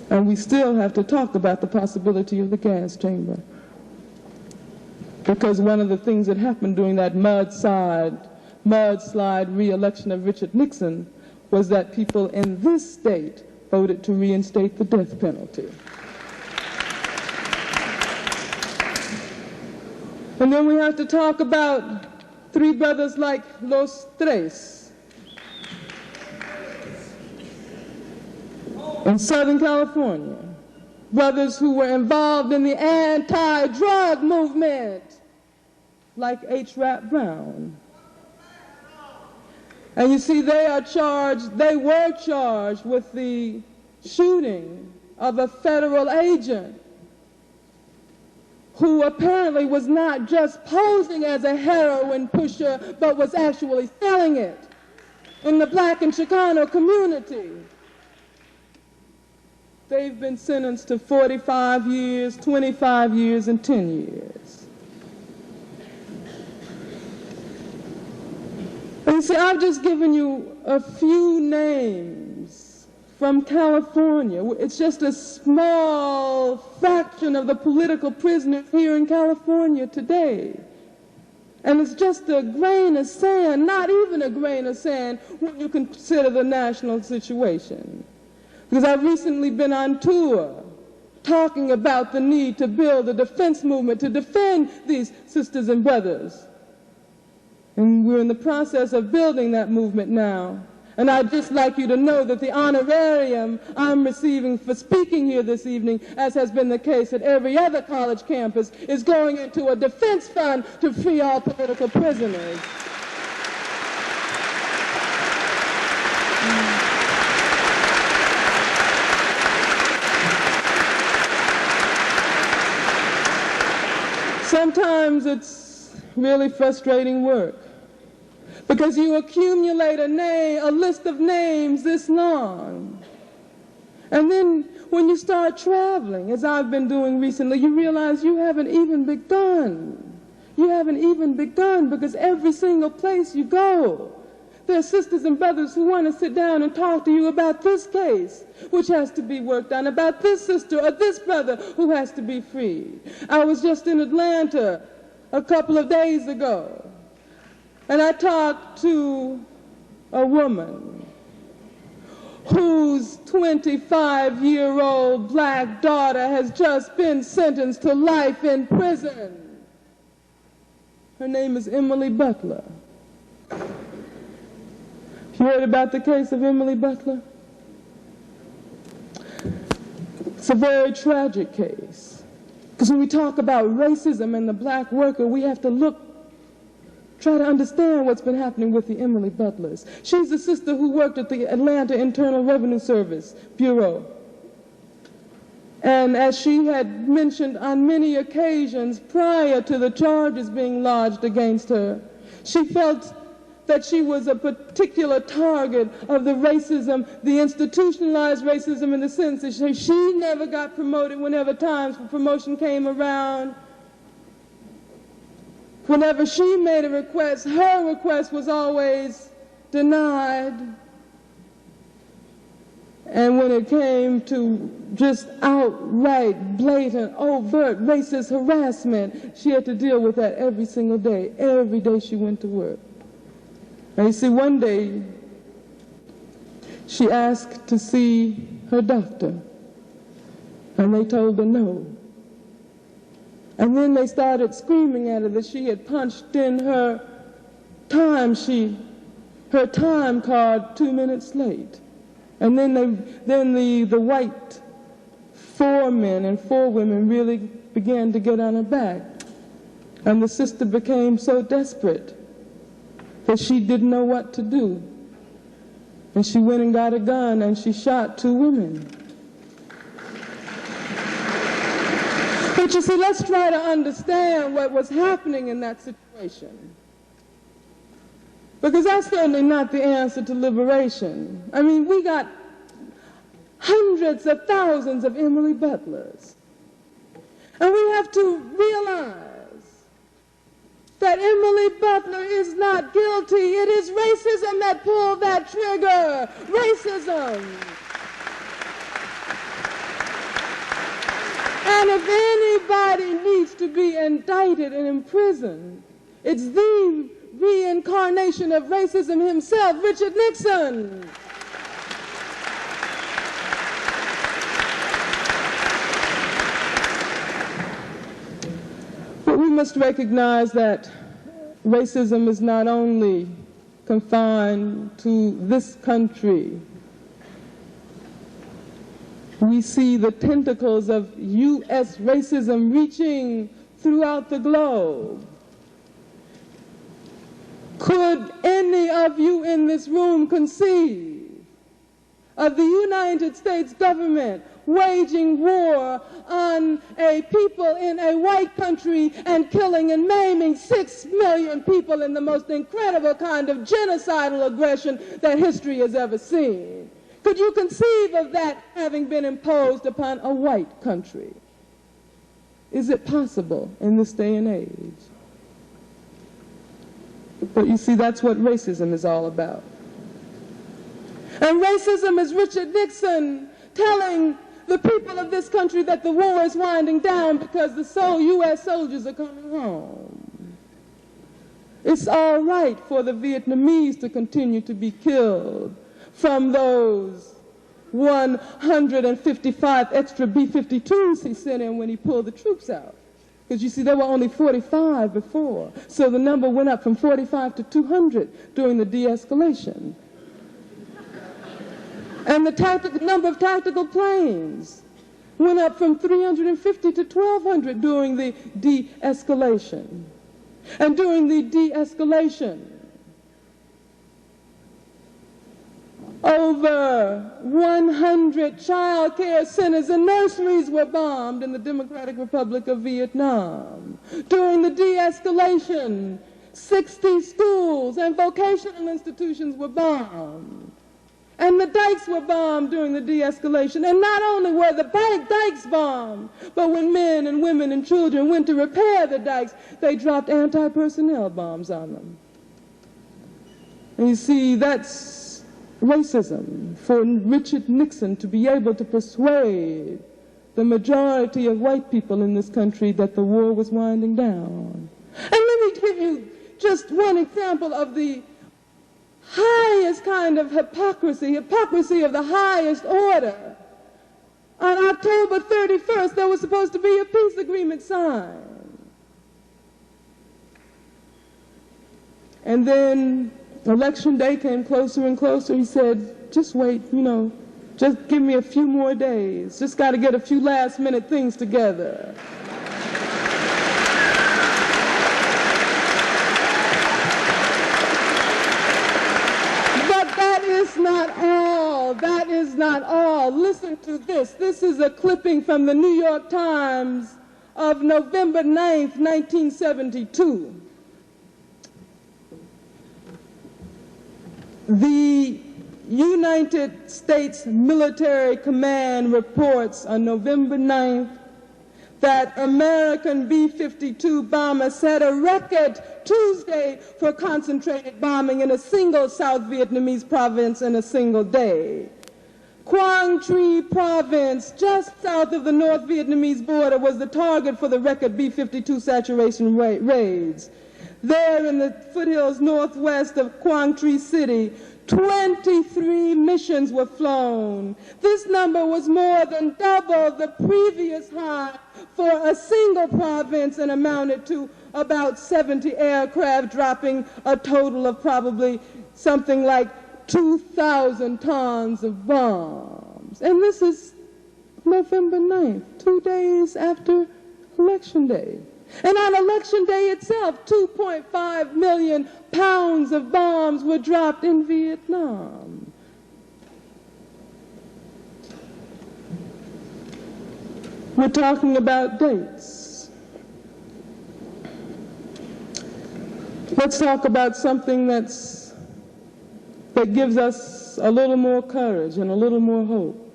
And we still have to talk about the possibility of the gas chamber. Because one of the things that happened during that mudslide re-election of Richard Nixon was that people in this state voted to reinstate the death penalty. And then we have to talk about 3 brothers like Los Tres in Southern California, brothers who were involved in the anti-drug movement, like H. Rap Brown. And you see, they were charged with the shooting of a federal agent who apparently was not just posing as a heroin pusher, but was actually selling it in the black and Chicano community. They've been sentenced to 45 years, 25 years, and 10 years. And see, I've just given you a few names from California. It's just a small fraction of the political prisoners here in California today. And it's just a grain of sand, not even a grain of sand when you consider the national situation. Because I've recently been on tour talking about the need to build a defense movement to defend these sisters and brothers. And we're in the process of building that movement now. And I'd just like you to know that the honorarium I'm receiving for speaking here this evening, as has been the case at every other college campus, is going into a defense fund to free all political prisoners. Sometimes it's really frustrating work, because you accumulate a list of names this long. And then when you start traveling, as I've been doing recently, you realize you haven't even begun. You haven't even begun, because every single place you go, there are sisters and brothers who want to sit down and talk to you about this case, which has to be worked on, about this sister or this brother who has to be freed. I was just in Atlanta a couple of days ago, and I talked to a woman whose 25-year-old black daughter has just been sentenced to life in prison. Her name is Emily Butler. You heard about the case of Emily Butler? It's a very tragic case. Because when we talk about racism and the black worker, we have to try to understand what's been happening with the Emily Butlers. She's a sister who worked at the Atlanta Internal Revenue Service Bureau. And as she had mentioned on many occasions prior to the charges being lodged against her, she felt that she was a particular target of the racism, the institutionalized racism, in the sense that she never got promoted whenever times for promotion came around. Whenever she made a request, her request was always denied. And when it came to just outright, blatant, overt racist harassment, she had to deal with that every single day, every day she went to work. And you see, one day, she asked to see her doctor, and they told her no. And then they started screaming at her that she had punched in her time card 2 minutes late. And then the white 4 men and 4 women really began to get on her back. And the sister became so desperate that she didn't know what to do. And she went and got a gun and she shot 2 women. But you see, let's try to understand what was happening in that situation. Because that's certainly not the answer to liberation. I mean, we got hundreds of thousands of Emily Butlers. And we have to realize that Emily Butler is not guilty. It is racism that pulled that trigger. Racism. And if anybody needs to be indicted and imprisoned, it's the reincarnation of racism himself, Richard Nixon. But we must recognize that racism is not only confined to this country. We see the tentacles of U.S. racism reaching throughout the globe. Could any of you in this room conceive of the United States government waging war on a people in a white country and killing and maiming 6 million people in the most incredible kind of genocidal aggression that history has ever seen? Could you conceive of that having been imposed upon a white country? Is it possible in this day and age? But you see, that's what racism is all about. And racism is Richard Nixon telling the people of this country that the war is winding down because the U.S. soldiers are coming home. It's all right for the Vietnamese to continue to be killed from those 155 extra B-52s he sent in when he pulled the troops out. Because you see, there were only 45 before. So the number went up from 45 to 200 during the de-escalation. And the number of tactical planes went up from 350 to 1,200 during the de-escalation. And during the de-escalation, over 100 child care centers and nurseries were bombed in the Democratic Republic of Vietnam. During the de-escalation, 60 schools and vocational institutions were bombed. And the dikes were bombed during the de-escalation. And not only were the dikes bombed, but when men and women and children went to repair the dikes, they dropped anti-personnel bombs on them. And you see, that's racism for Richard Nixon to be able to persuade the majority of white people in this country that the war was winding down. And let me give you just one example of the highest kind of hypocrisy of the highest order. On October 31st, there was supposed to be a peace agreement signed. And then election day came closer and closer. He said, just wait, just give me a few more days. Just got to get a few last-minute things together. That is not all. Listen to this. This is a clipping from the New York Times of November 9th, 1972. The United States Military Command reports on November 9th that American B-52 bombers set a record Tuesday for concentrated bombing in a single South Vietnamese province in a single day. Quang Tri province, just south of the North Vietnamese border, was the target for the record B-52 saturation raids. There in the foothills northwest of Quang Tri City, 23 missions were flown. This number was more than double the previous high for a single province and amounted to about 70 aircraft, dropping a total of probably something like 2,000 tons of bombs. And this is November 9th, 2 days after Election Day. And on Election Day itself, 2.5 million pounds of bombs were dropped in Vietnam. We're talking about dates. Let's talk about something that gives us a little more courage and a little more hope.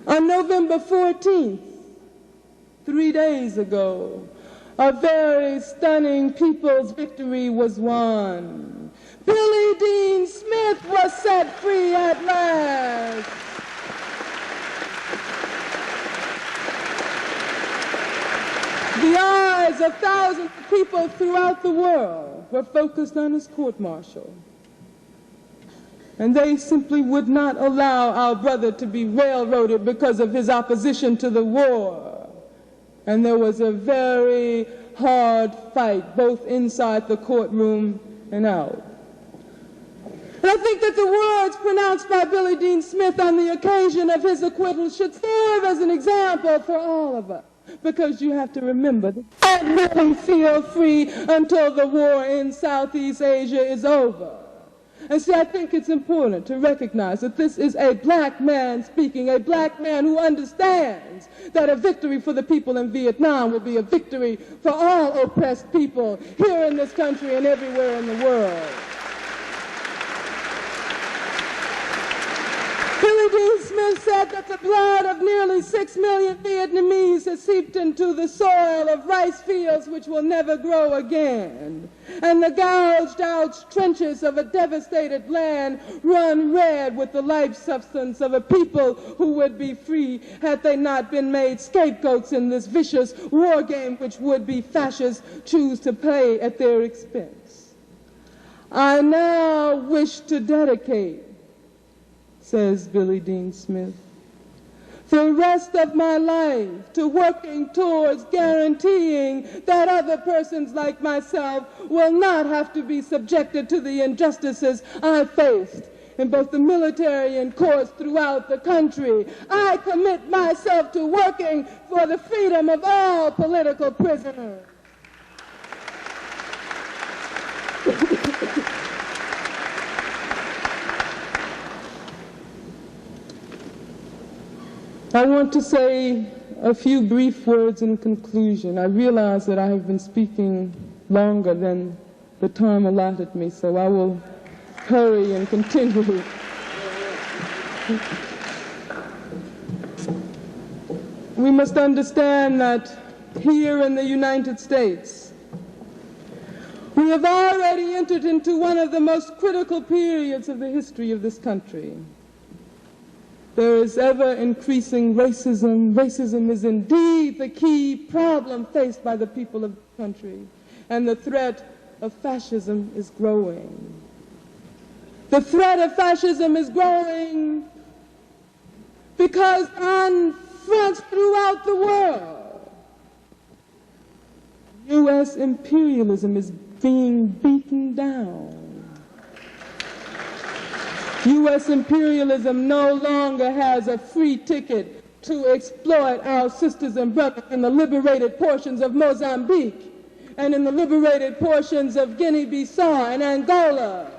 On November 14th, 3 days ago, a very stunning people's victory was won. Billy Dean Smith was set free at last. The eyes of thousands of people throughout the world were focused on his court-martial. And they simply would not allow our brother to be railroaded because of his opposition to the war. And there was a very hard fight, both inside the courtroom and out. And I think that the words pronounced by Billy Dean Smith on the occasion of his acquittal should serve as an example for all of us. Because you have to remember that you can't really feel free until the war in Southeast Asia is over. And see, I think it's important to recognize that this is a black man speaking, a black man who understands that a victory for the people in Vietnam will be a victory for all oppressed people here in this country and everywhere in the world. Billy Dean Smith said that the blood of nearly 6 million Vietnamese has seeped into the soil of rice fields which will never grow again. And the gouged out trenches of a devastated land run red with the life substance of a people who would be free had they not been made scapegoats in this vicious war game which would-be fascists choose to play at their expense. I now wish to dedicate, says Billy Dean Smith, the rest of my life to working towards guaranteeing that other persons like myself will not have to be subjected to the injustices I faced in both the military and courts throughout the country. I commit myself to working for the freedom of all political prisoners. I want to say a few brief words in conclusion. I realize that I have been speaking longer than the time allotted me, so I will hurry and continue. We must understand that here in the United States, we have already entered into one of the most critical periods of the history of this country. There is ever-increasing racism. Racism is indeed the key problem faced by the people of the country, and the threat of fascism is growing. The threat of fascism is growing because on fronts throughout the world, U.S. imperialism is being beaten down. U.S. imperialism no longer has a free ticket to exploit our sisters and brothers in the liberated portions of Mozambique and in the liberated portions of Guinea-Bissau and Angola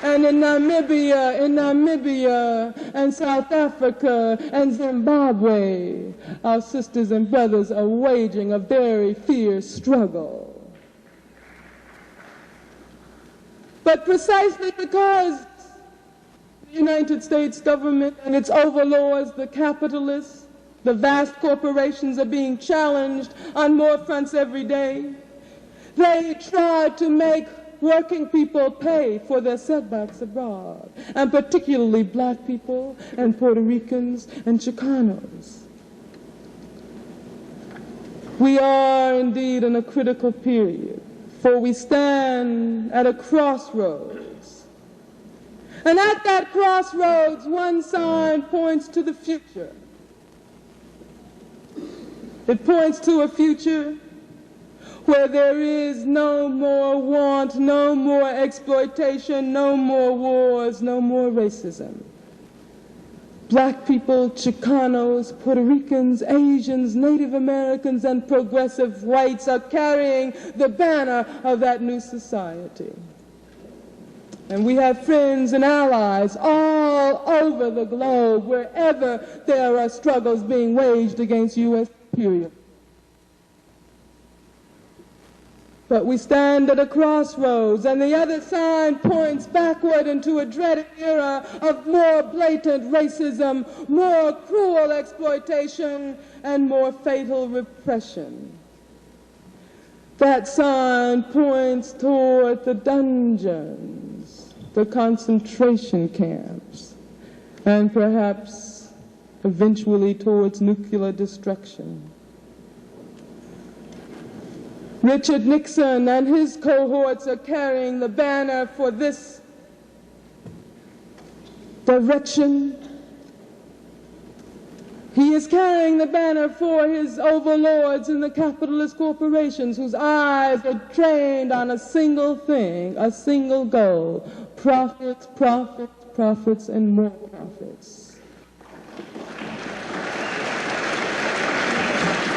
and in Namibia and South Africa and Zimbabwe. Our sisters and brothers are waging a very fierce struggle. But precisely because the United States government and its overlords, the capitalists, the vast corporations, are being challenged on more fronts every day, they try to make working people pay for their setbacks abroad, and particularly black people and Puerto Ricans and Chicanos. We are indeed in a critical period, for we stand at a crossroads. And at that crossroads, one sign points to the future. It points to a future where there is no more want, no more exploitation, no more wars, no more racism. Black people, Chicanos, Puerto Ricans, Asians, Native Americans, and progressive whites are carrying the banner of that new society. And we have friends and allies all over the globe, wherever there are struggles being waged against U.S. imperialism. But we stand at a crossroads, and the other sign points backward into a dreaded era of more blatant racism, more cruel exploitation, and more fatal repression. That sign points toward the dungeons, the concentration camps, and perhaps eventually towards nuclear destruction. Richard Nixon and his cohorts are carrying the banner for this direction. He is carrying the banner for his overlords in the capitalist corporations whose eyes are trained on a single thing, a single goal: profits, profits, profits, and more profits.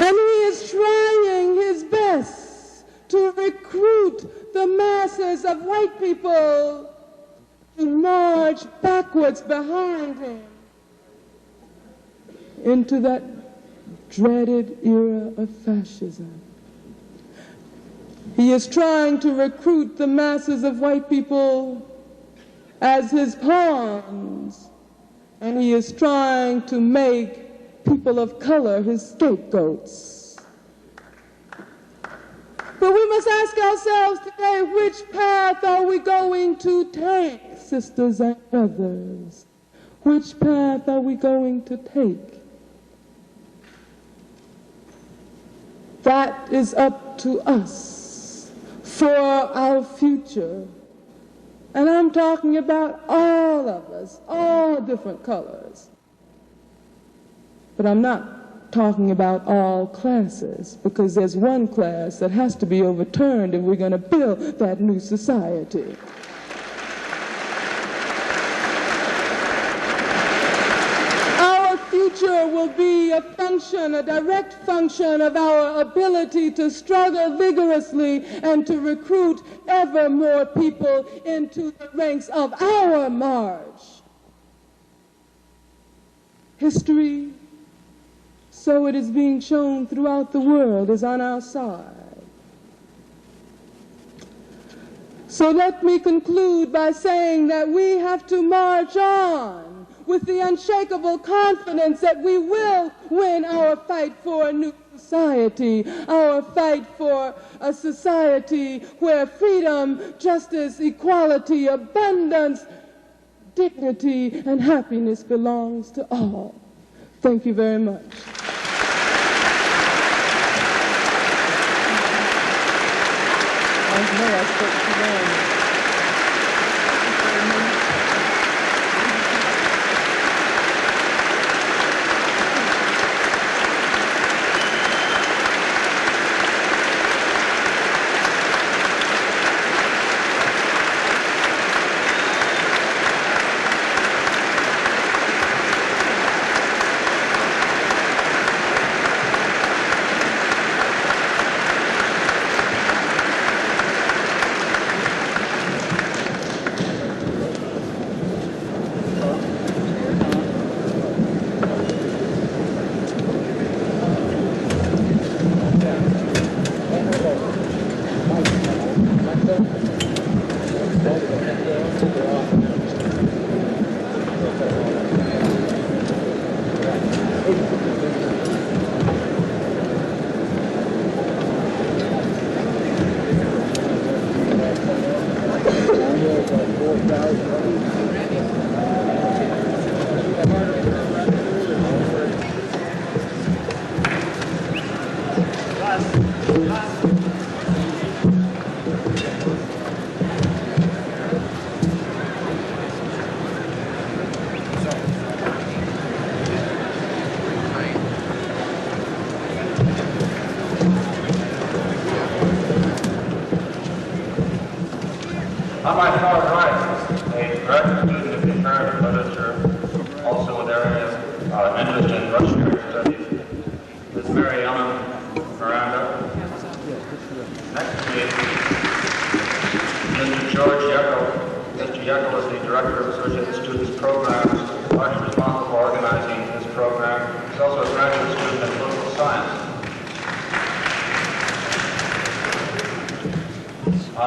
And he is trying his best to recruit the masses of white people to march backwards behind him into that dreaded era of fascism. He is trying to recruit the masses of white people as his pawns, and he is trying to make people of color his scapegoats. But we must ask ourselves today, which path are we going to take, sisters and brothers? Which path are we going to take? That is up to us for our future. And I'm talking about all of us, all different colors. But I'm not talking about all classes, because there's one class that has to be overturned if we're going to build that new society. Our future will be a function, a direct function of our ability to struggle vigorously and to recruit ever more people into the ranks of our march. History, so it is being shown throughout the world, is on our side. So let me conclude by saying that we have to march on with the unshakable confidence that we will win our fight for a new society, our fight for a society where freedom, justice, equality, abundance, dignity, and happiness belongs to all. Thank you very much. I spoke too long.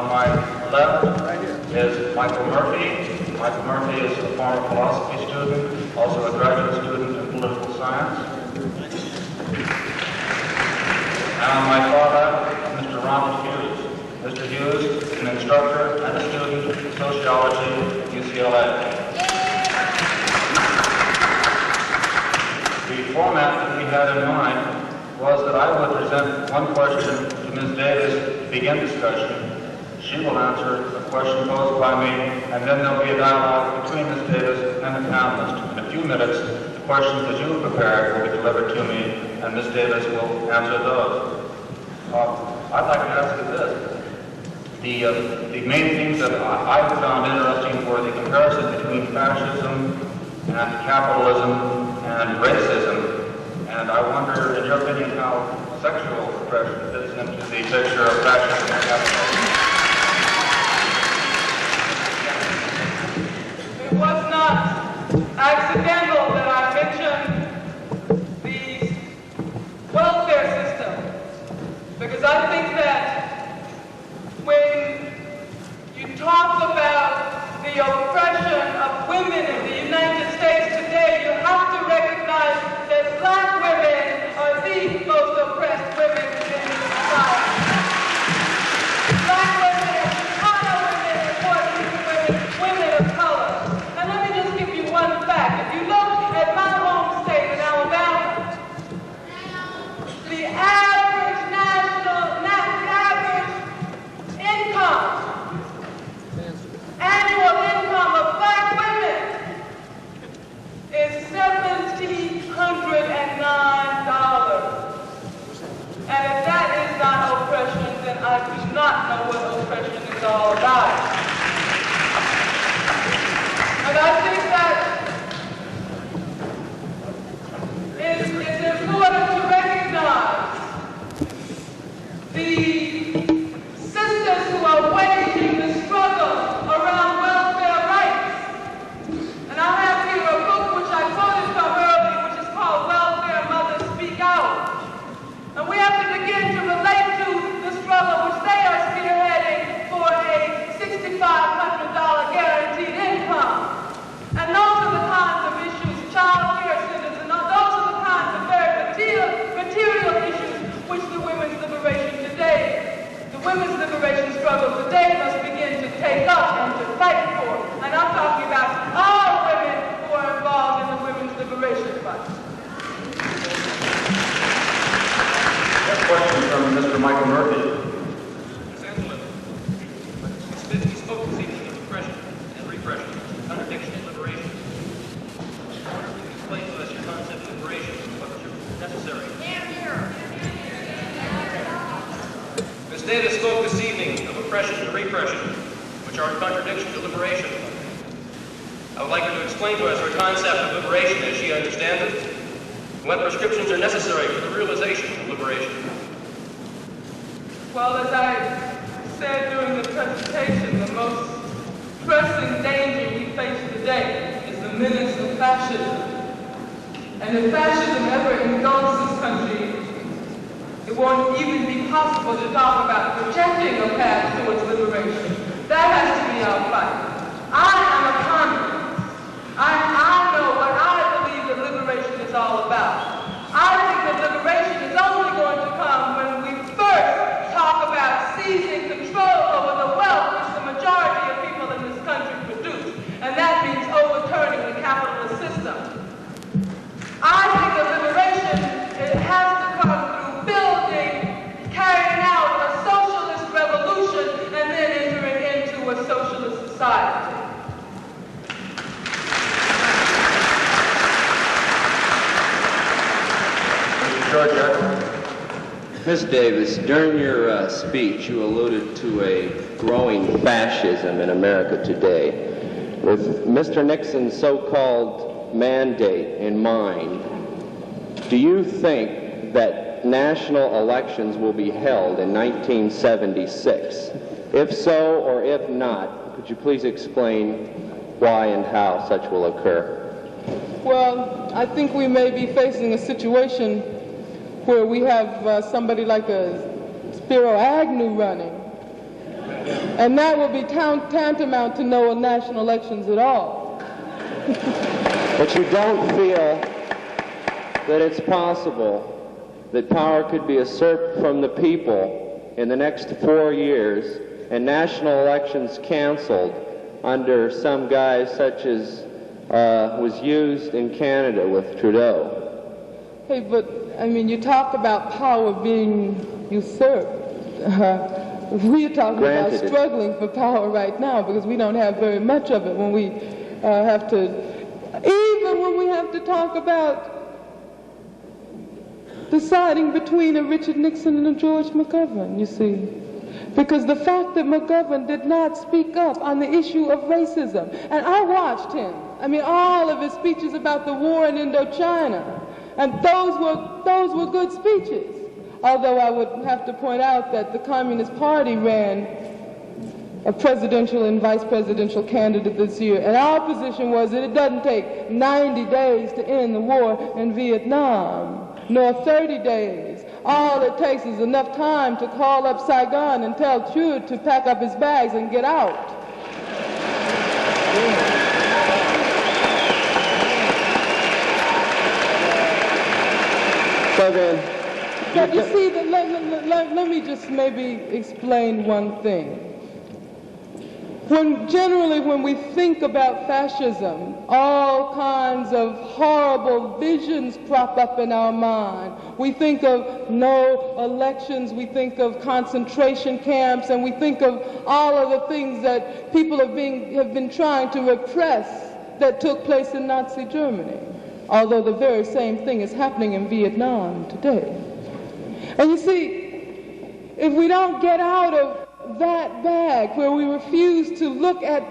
On my left is Michael Murphy. Michael Murphy is a former philosophy student, also a graduate student in political science. And on my far left, Mr. Ronald Hughes. Mr. Hughes is an instructor and a student in sociology at UCLA. The format that we had in mind was that I would present one question to Ms. Davis to begin discussion. She will answer a question posed by me, and then there'll be a dialogue between Ms. Davis and the panelist. In a few minutes, the questions that you have prepared will be delivered to me, and Ms. Davis will answer those. I'd like to ask you this. The main things that I found interesting were the comparison between fascism and capitalism and racism. And I wonder, in your opinion, how sexual repression fits into the picture of fascism and capitalism. It was not accidental that I mentioned the welfare system, because I think that when you talk about the oppression of women in the United States today, you have to recognize that black women are the most oppressed women in society. Black women, Chicano women, and Puerto Rican women, women of color. And let me just give you one fact. If you look at my home state in Alabama, the average annual income of black women is $1,709. And if that is not oppression, then I do not know what oppression is all about. And I think that it's important to recognize the sisters who are waging the struggle around welfare rights. And I have here a book which I quoted from earlier, which is called Welfare Mothers Speak Out. And we have to begin to relate to the struggle which they are spearheading for a $6,500 guaranteed income. And those are the kinds of issues, child care centers, and those are the kinds of very material issues which the women's liberation today, the women's liberation struggle today must begin to take up and to fight for. And I'm talking about all women who are involved in the women's liberation fight. A question from Mr. Michael Murphy. Ms. Angela, he spoke this evening of oppression and repression, contradiction and liberation. I wonder if you could explain to us your concept of liberation and what is necessary. Ms. Davis spoke this evening of oppression and repression, which are in contradiction to liberation. I would like her to explain to us her concept of liberation as she understands it, and what prescriptions are necessary for the realization of liberation. Well, as I said during the presentation, the most pressing danger we face today is the menace of fascism. And if fascism ever engulfs this country, it won't even be possible to talk about projecting a path towards liberation. That has to be our fight. I am a communist. I know what I believe that liberation is all about. I think that liberation is only going to come when we first talk about seizing control over the wealth which the majority of people in this country produce. And that means overturning the capitalist system. I think that liberation, it has to come through building, carrying out a socialist revolution, and then entering into a socialist society. Ms. Davis, during your speech, you alluded to a growing fascism in America today. With Mr. Nixon's so-called mandate in mind, do you think that national elections will be held in 1976? If so, or if not, could you please explain why and how such will occur? Well, I think we may be facing a situation where we have somebody like a Spiro Agnew running. And that will be tantamount to no national elections at all. But you don't feel that it's possible that power could be usurped from the people in the next 4 years and national elections canceled under some guy such as was used in Canada with Trudeau? Hey, but, I mean, you talk about power being usurped. We are talking about struggling for power right now because we don't have very much of it when we have to, even when we have to talk about deciding between a Richard Nixon and a George McGovern, you see. Because the fact that McGovern did not speak up on the issue of racism, and I watched him, I mean, all of his speeches about the war in Indochina, and those were good speeches. Although I would have to point out that the Communist Party ran a presidential and vice presidential candidate this year, and our position was that it doesn't take 90 days to end the war in Vietnam, nor 30 days. All it takes is enough time to call up Saigon and tell Trudeau to pack up his bags and get out. So then, but you see, let me just maybe explain one thing. Generally when we think about fascism, all kinds of horrible visions prop up in our mind. We think of no elections, we think of concentration camps, and we think of all of the things that people have been trying to repress that took place in Nazi Germany. Although the very same thing is happening in Vietnam today. And you see, if we don't get out of that bag where we refuse to look at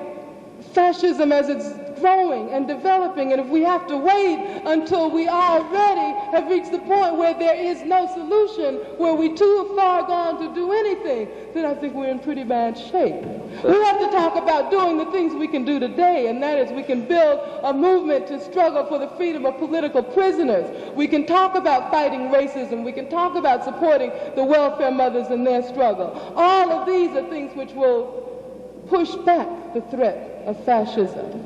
fascism as it's growing and developing, and if we have to wait until we already have reached the point where there is no solution, where we're too far gone to do anything, then I think we're in pretty bad shape. We have to talk about doing the things we can do today, and that is we can build a movement to struggle for the freedom of political prisoners. We can talk about fighting racism. We can talk about supporting the welfare mothers in their struggle. All of these are things which will push back the threat of fascism.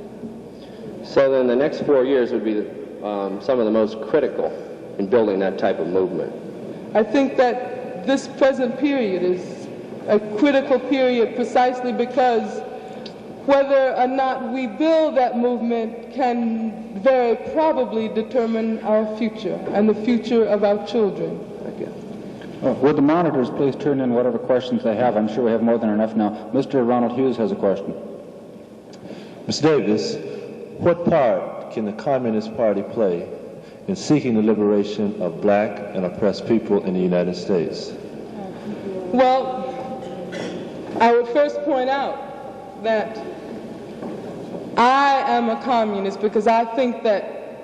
So then the next 4 years would be some of the most critical in building that type of movement. I think that this present period is a critical period precisely because whether or not we build that movement can very probably determine our future and the future of our children. Thank you. Would the monitors please turn in whatever questions they have? I'm sure we have more than enough now. Mr. Ronald Hughes has a question. Mr. Davis, what part can the Communist Party play in seeking the liberation of black and oppressed people in the United States? Well, I would first point out that I am a communist because I think that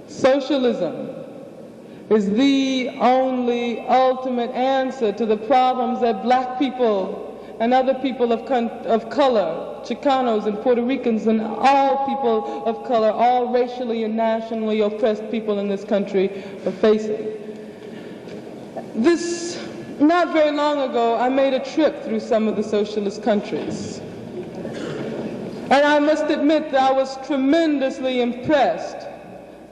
socialism is the only ultimate answer to the problems that black people and other people of color, Chicanos and Puerto Ricans and all people of color, all racially and nationally oppressed people in this country are facing. Not very long ago, I made a trip through some of the socialist countries. And I must admit that I was tremendously impressed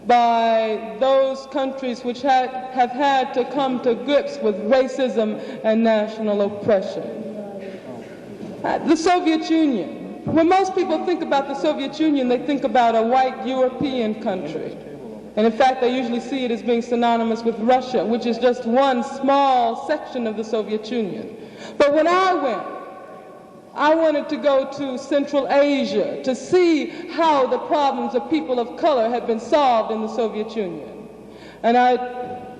by those countries which have had to come to grips with racism and national oppression. The Soviet Union. When most people think about the Soviet Union, they think about a white European country. And in fact, they usually see it as being synonymous with Russia, which is just one small section of the Soviet Union. But when I went, I wanted to go to Central Asia to see how the problems of people of color had been solved in the Soviet Union. And I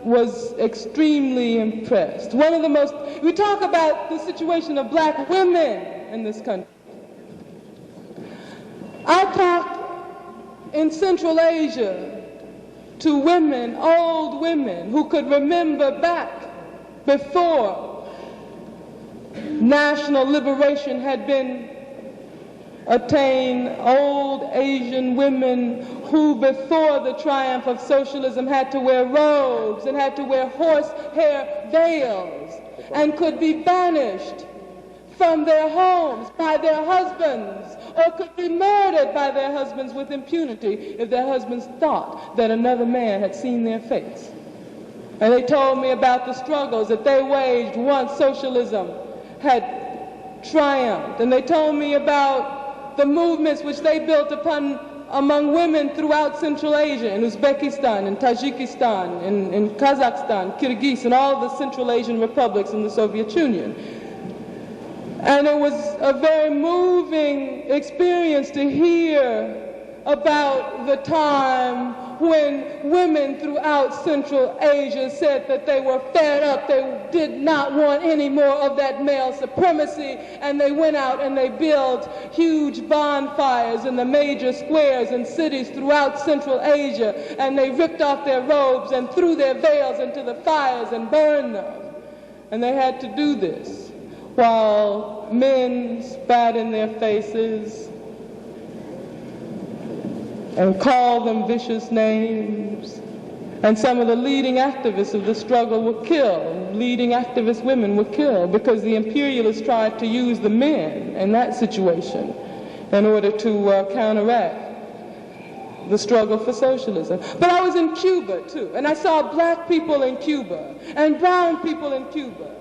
was extremely impressed. We talk about the situation of black women in this country. I talked in Central Asia to women, old women, who could remember back before national liberation had been attained, old Asian women who before the triumph of socialism had to wear robes and had to wear horsehair veils and could be banished from their homes by their husbands, or could be murdered by their husbands with impunity if their husbands thought that another man had seen their face. And they told me about the struggles that they waged once socialism had triumphed. And they told me about the movements which they built upon among women throughout Central Asia, in Uzbekistan, in Tajikistan, in Kazakhstan, Kyrgyz, and all of the Central Asian republics in the Soviet Union. And it was a very moving experience to hear about the time when women throughout Central Asia said that they were fed up, they did not want any more of that male supremacy, and they went out and they built huge bonfires in the major squares and cities throughout Central Asia, and they ripped off their robes and threw their veils into the fires and burned them. And they had to do this while men spat in their faces and called them vicious names. And some of the leading activists of the struggle were killed. Leading activist women were killed because the imperialists tried to use the men in that situation in order to counteract the struggle for socialism. But I was in Cuba too, and I saw black people in Cuba and brown people in Cuba.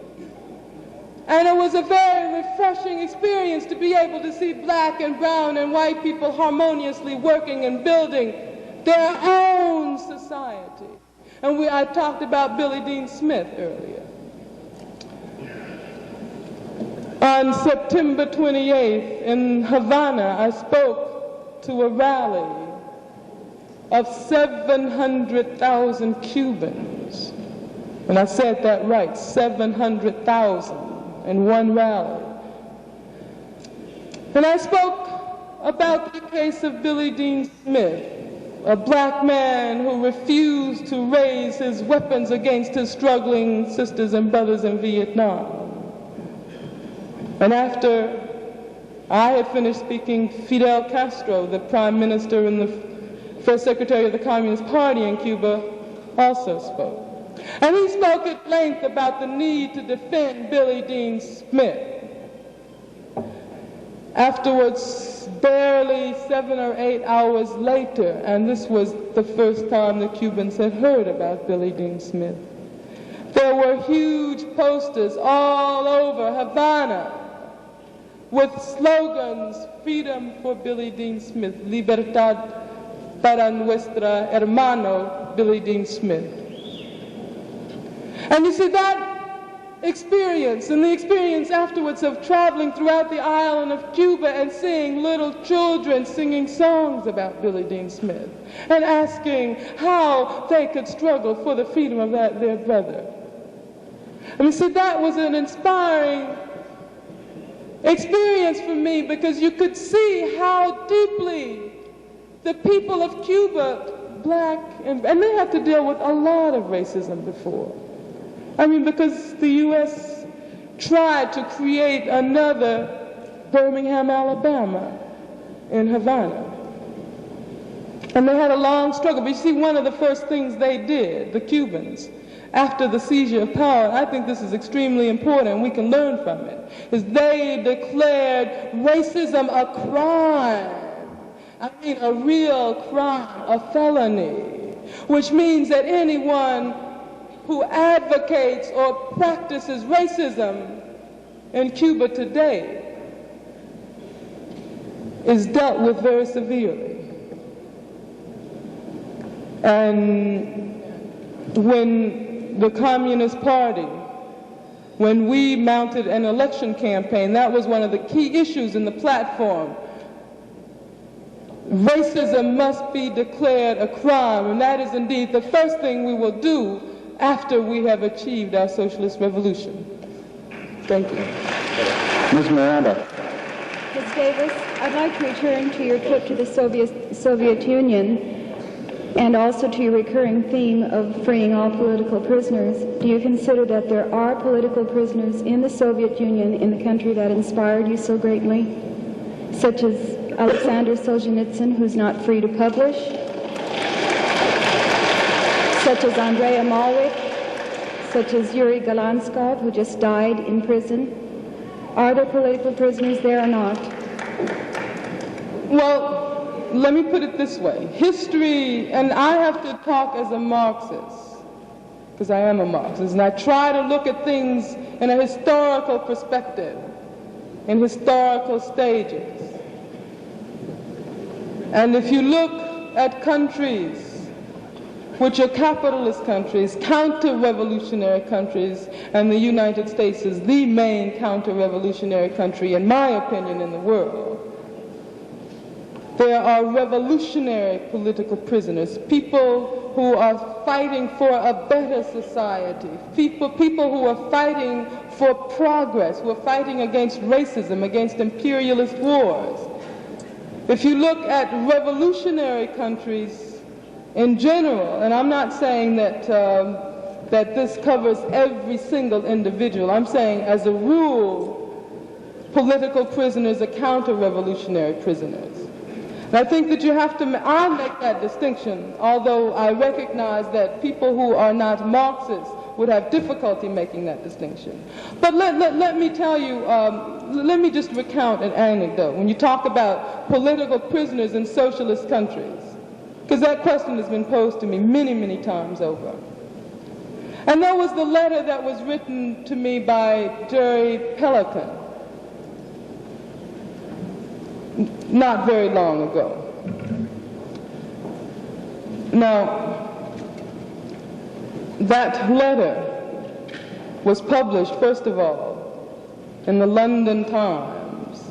And it was a very refreshing experience to be able to see black and brown and white people harmoniously working and building their own society. And I talked about Billie Dean Smith earlier. On September 28th in Havana, I spoke to a rally of 700,000 Cubans. And I said that right, 700,000. In one rally. And I spoke about the case of Billie Dean Smith, a black man who refused to raise his weapons against his struggling sisters and brothers in Vietnam. And after I had finished speaking, Fidel Castro, the prime minister and the first secretary of the Communist Party in Cuba, also spoke. And he spoke at length about the need to defend Billie Dean Smith. Afterwards, barely 7 or 8 hours later, and this was the first time the Cubans had heard about Billie Dean Smith, there were huge posters all over Havana with slogans, freedom for Billie Dean Smith, libertad para nuestra hermano Billie Dean Smith. And you see, that experience and the experience afterwards of traveling throughout the island of Cuba and seeing little children singing songs about Billie Dean Smith and asking how they could struggle for the freedom of their brother. And you see, that was an inspiring experience for me because you could see how deeply the people of Cuba, black, and they had to deal with a lot of racism before. I mean, because the U.S. tried to create another Birmingham, Alabama in Havana. And they had a long struggle. But you see, one of the first things they did, the Cubans, after the seizure of power, and I think this is extremely important, and we can learn from it, is they declared racism a crime. I mean, a real crime, a felony, which means that anyone who advocates or practices racism in Cuba today is dealt with very severely. And when the Communist Party, when we mounted an election campaign, that was one of the key issues in the platform. Racism must be declared a crime, and that is indeed the first thing we will do after we have achieved our socialist revolution. Thank you. Ms. Miranda. Ms. Davis, I'd like to return to your trip to the Soviet Union and also to your recurring theme of freeing all political prisoners. Do you consider that there are political prisoners in the Soviet Union, in the country that inspired you so greatly, such as Alexander Solzhenitsyn, who's not free to publish, such as Andrei Amalrik, such as Yuri Galanskov, who just died in prison, Are there political prisoners there or not? Well, let me put it this way. History, and I have to talk as a Marxist, because I am a Marxist, and I try to look at things in a historical perspective, in historical stages. And if you look at countries which are capitalist countries, counter-revolutionary countries, and the United States is the main counter-revolutionary country, in my opinion, in the world, there are revolutionary political prisoners, people who are fighting for a better society, people who are fighting for progress, who are fighting against racism, against imperialist wars. If you look at revolutionary countries in general, and I'm not saying that that this covers every single individual, I'm saying as a rule, political prisoners are counter-revolutionary prisoners. And I think that you have to, I make that distinction, although I recognize that people who are not Marxists would have difficulty making that distinction. But let me tell you, let me just recount an anecdote. When you talk about political prisoners in socialist countries, because that question has been posed to me many, many times over. And that was the letter that was written to me by Jerry Pelican not very long ago. Now, that letter was published, first of all, in the London Times.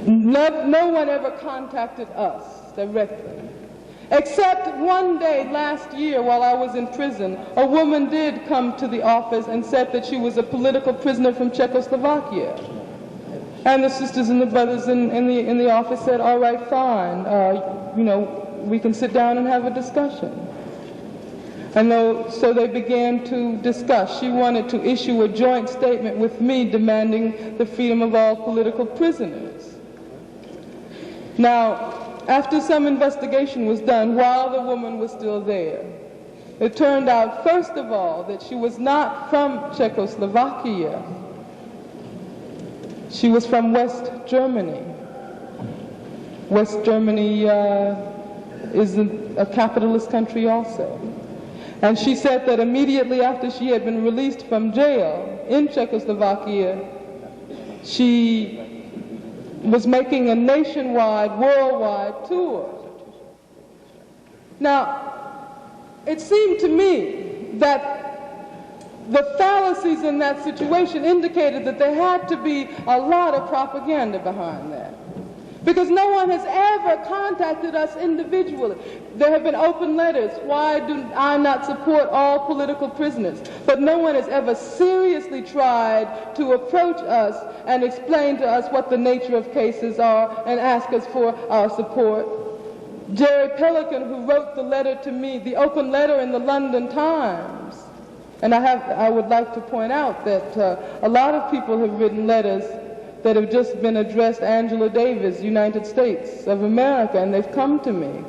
No one ever contacted us directly. Except one day last year while I was in prison, a woman did come to the office and said that she was a political prisoner from Czechoslovakia. And the sisters and the brothers in the office said, all right, fine, you know, we can sit down and have a discussion. And so they began to discuss. She wanted to issue a joint statement with me demanding the freedom of all political prisoners. Now, after some investigation was done while the woman was still there, it turned out, first of all, that she was not from Czechoslovakia. She was from West Germany. West Germany is a capitalist country also. And she said that immediately after she had been released from jail in Czechoslovakia, she was making a nationwide, worldwide tour. Now, it seemed to me that the fallacies in that situation indicated that there had to be a lot of propaganda behind that. Because no one has ever contacted us individually. There have been open letters, why do I not support all political prisoners? But no one has ever seriously tried to approach us and explain to us what the nature of cases are and ask us for our support. Jerry Pelican, who wrote the letter to me, the open letter in the London Times, and I would like to point out that a lot of people have written letters that have just been addressed Angela Davis, United States of America, and they've come to me.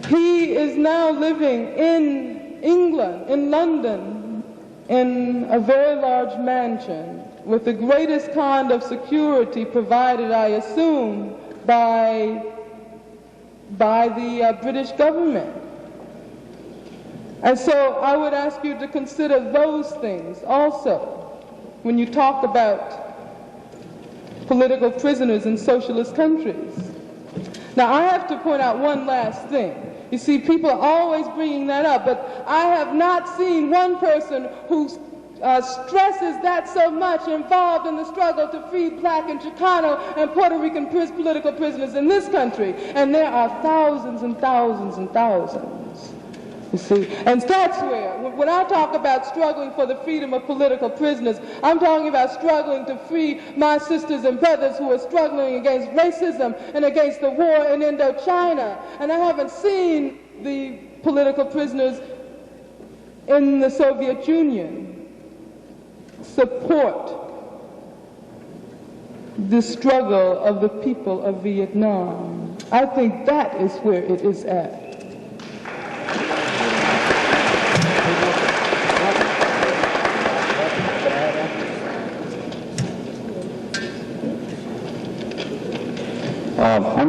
He is now living in England, in London, in a very large mansion with the greatest kind of security provided, I assume, by the British government. And so I would ask you to consider those things also when you talk about political prisoners in socialist countries. Now, I have to point out one last thing. You see, people are always bringing that up, but I have not seen one person who stresses that so much involved in the struggle to free Black and Chicano and Puerto Rican political prisoners in this country. And there are thousands and thousands and thousands. You see, and that's where, when I talk about struggling for the freedom of political prisoners, I'm talking about struggling to free my sisters and brothers who are struggling against racism and against the war in Indochina. And I haven't seen the political prisoners in the Soviet Union support the struggle of the people of Vietnam. I think that is where it is at.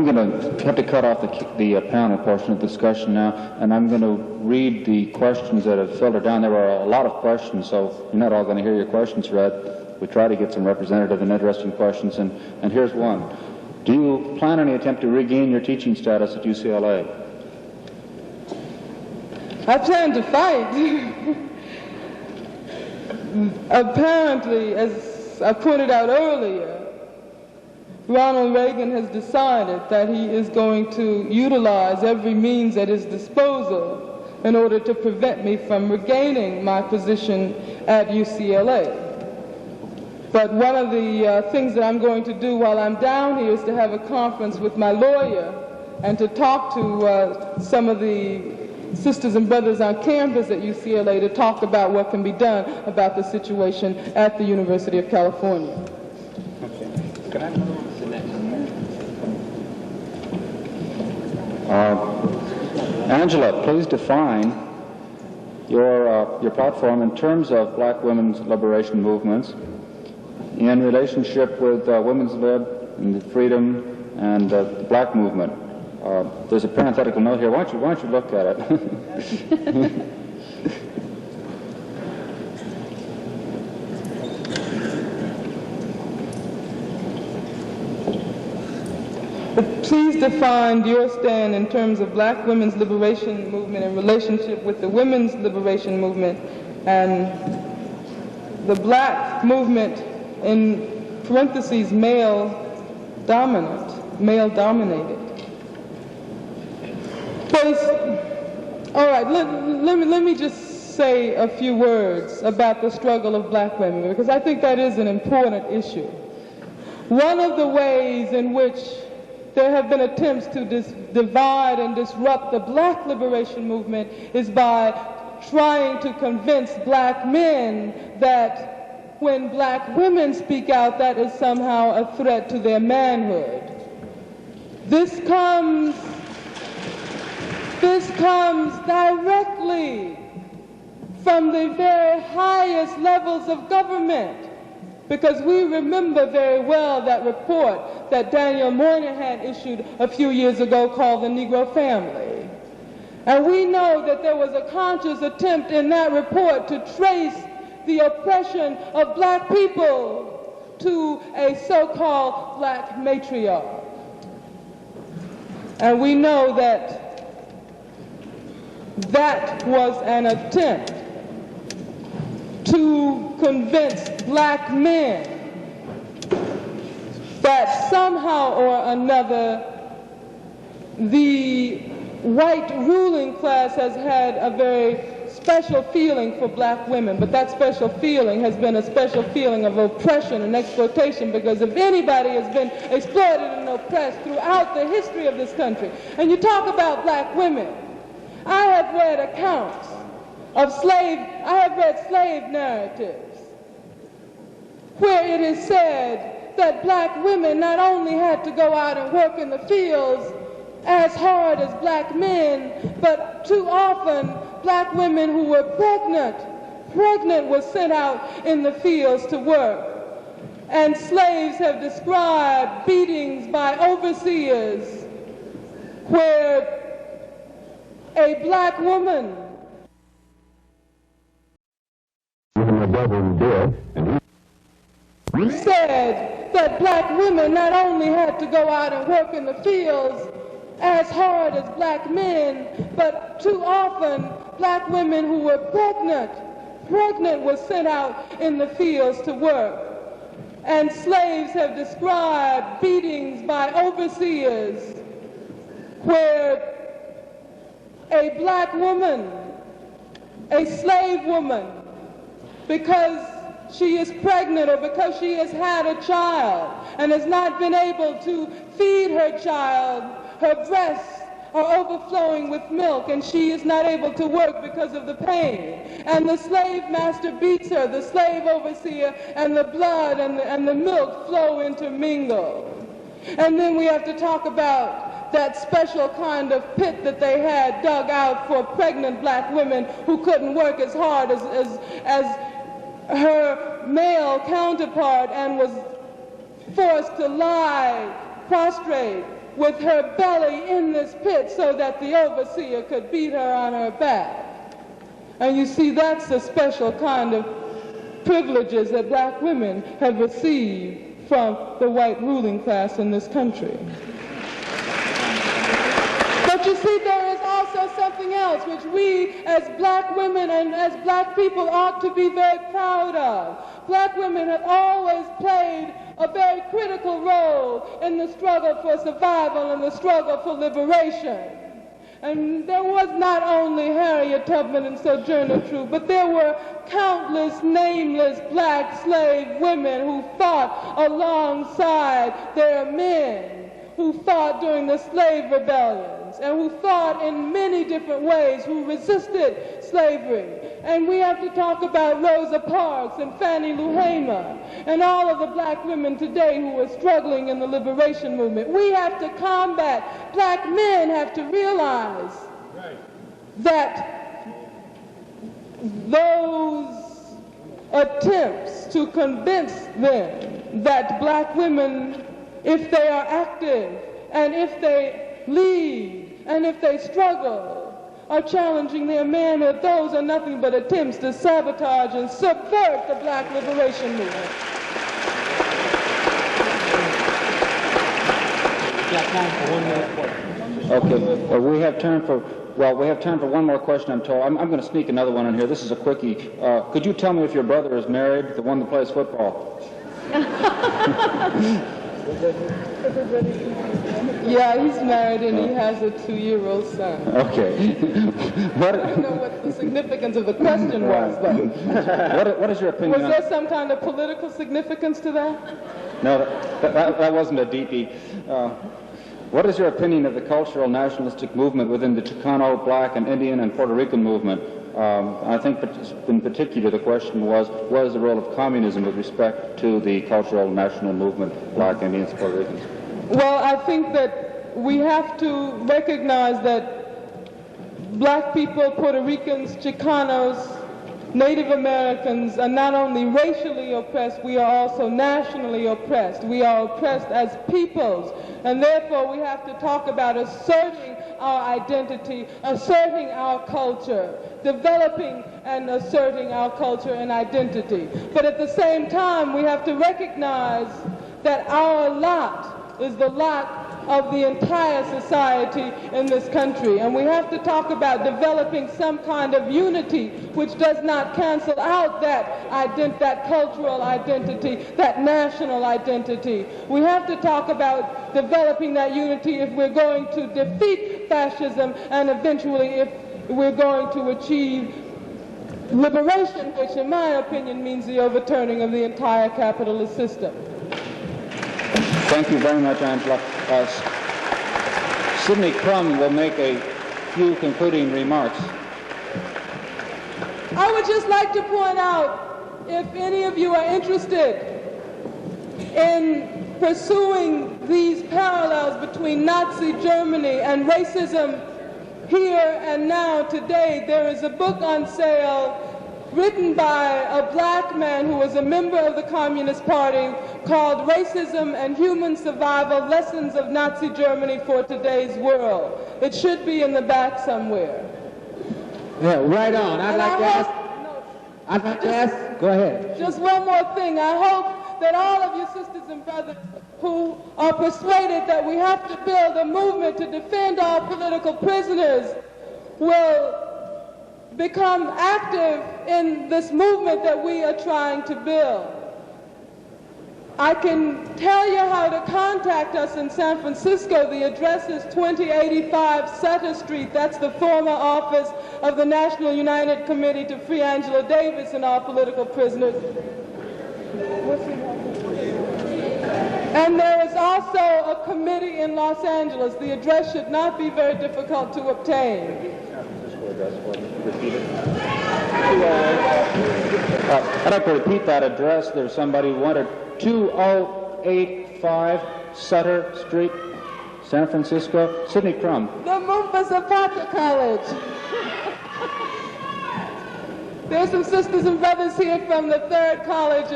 I'm going to have to cut off the panel portion of the discussion now, and I'm going to read the questions that have filtered down. There were a lot of questions, so you're not all going to hear your questions read. We try to get some representative and interesting questions, and here's one. Do you plan any attempt to regain your teaching status at UCLA? I plan to fight. Apparently, as I pointed out earlier, Ronald Reagan has decided that he is going to utilize every means at his disposal in order to prevent me from regaining my position at UCLA. But one of the things that I'm going to do while I'm down here is to have a conference with my lawyer and to talk to some of the sisters and brothers on campus at UCLA to talk about what can be done about the situation at the University of California. Okay. Can I move to the next one? Angela, please define your platform in terms of black women's liberation movements in relationship with women's lib and freedom and the black movement. There's a parenthetical note here. Why don't you look at it? Please define your stand in terms of black women's liberation movement in relationship with the women's liberation movement and the black movement in parentheses male dominated. All right, let me just say a few words about the struggle of black women, because I think that is an important issue. One of the ways in which there have been attempts to divide and disrupt the black liberation movement is by trying to convince black men that when black women speak out, that is somehow a threat to their manhood. This comes directly from the very highest levels of government, because we remember very well that report that Daniel Moynihan issued a few years ago called The Negro Family. And we know that there was a conscious attempt in that report to trace the oppression of black people to a so-called black matriarch. And we know that that was an attempt to convince black men that somehow or another the white ruling class has had a very special feeling for black women, but that special feeling has been a special feeling of oppression and exploitation, because if anybody has been exploited and oppressed throughout the history of this country, and you talk about black women, I have read accounts of slave narratives where it is said that black women not only had to go out and work in the fields as hard as black men, but too often black women who were pregnant were sent out in the fields to work. And slaves have described beatings by overseers where a black woman said that black women not only had to go out and work in the fields as hard as black men, but too often black women who were pregnant were sent out in the fields to work. And slaves have described beatings by overseers where a black woman, a slave woman, because she is pregnant or because she has had a child and has not been able to feed her child, her breasts are overflowing with milk and she is not able to work because of the pain. And the slave master beats her, the slave overseer, and the blood and the milk flow intermingle. And then we have to talk about that special kind of pit that they had dug out for pregnant black women who couldn't work as hard as her male counterpart and was forced to lie prostrate with her belly in this pit so that the overseer could beat her on her back. And you see, that's a special kind of privileges that black women have received from the white ruling class in this country. But you see, there is also something else which we as black women and as black people ought to be very proud of. Black women have always played a very critical role in the struggle for survival and the struggle for liberation. And there was not only Harriet Tubman and Sojourner Truth, but there were countless nameless black slave women who fought alongside their men, who fought during the slave rebellions, and who fought in many different ways, who resisted slavery. And we have to talk about Rosa Parks and Fannie Lou Hamer and all of the black women today who are struggling in the liberation movement. We have to combat, black men have to realize that those attempts to convince them that black women, if they are active and if they lead and if they struggle, are challenging their manhood, those are nothing but attempts to sabotage and subvert the black liberation movement. Okay, well, we have time for one more question, I'm told. I'm going to sneak another one in here. This is a quickie. Could you tell me if your brother is married, the one that plays football? Yeah, he's married and he has a 2-year-old son. Okay. I don't know what the significance of the question was, but what is your opinion? Was there some kind of political significance to that? No, that wasn't a deepie. What is your opinion of the cultural nationalistic movement within the Chicano, Black, and Indian and Puerto Rican movement? I think in particular the question was, what is the role of communism with respect to the cultural national movement, Black, Indians, Puerto Ricans? Well, I think that we have to recognize that black people, Puerto Ricans, Chicanos, Native Americans are not only racially oppressed, we are also nationally oppressed. We are oppressed as peoples, and therefore we have to talk about asserting our identity, asserting our culture, developing and asserting our culture and identity. But at the same time, we have to recognize that our lot is the lot of the entire society in this country. And we have to talk about developing some kind of unity which does not cancel out that cultural identity, that national identity. We have to talk about developing that unity if we're going to defeat fascism and eventually if we're going to achieve liberation, which in my opinion means the overturning of the entire capitalist system. Thank you very much, Angela. Sidney Crum will make a few concluding remarks. I would just like to point out, if any of you are interested in pursuing these parallels between Nazi Germany and racism here and now today, there is a book on sale written by a black man who was a member of the Communist Party called Racism and Human Survival, Lessons of Nazi Germany for Today's World. It should be in the back somewhere. Yeah, right on. I'd like to ask, go ahead. Just one more thing. I hope that all of you sisters and brothers who are persuaded that we have to build a movement to defend all political prisoners will become active in this movement that we are trying to build. I can tell you how to contact us in San Francisco. The address is 2085 Sutter Street. That's the former office of the National United Committee to Free Angela Davis and all political prisoners. And there is also a committee in Los Angeles. The address should not be very difficult to obtain. I'd like to repeat that address. There's somebody who wanted 2085 Sutter Street, San Francisco. Sidney Crum. The Memphis Zapata College. There's some sisters and brothers here from the 3rd College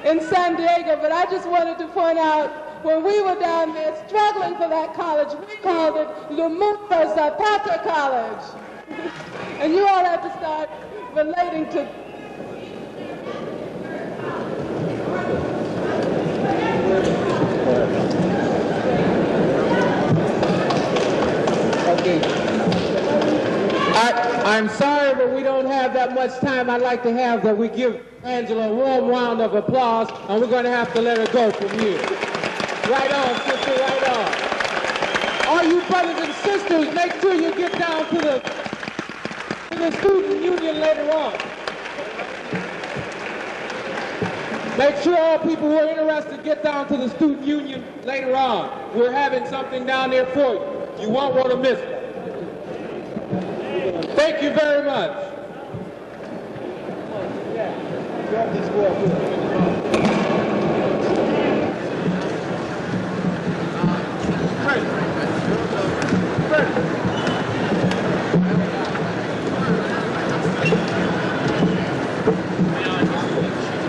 in San Diego, but I just wanted to point out when we were down there struggling for that college, we called it Lumumba Zapata College. And you all have to start relating to. Okay. I'm sorry, but we don't have that much time. I'd like to have that we give Angela a warm round of applause, and we're going to have to let her go from here. Right on, sister, right on. All you brothers and sisters, make sure you get down to the student union later on. Make sure all people who are interested get down to the student union later on. We're having something down there for you. You won't want to miss it. Thank you very much.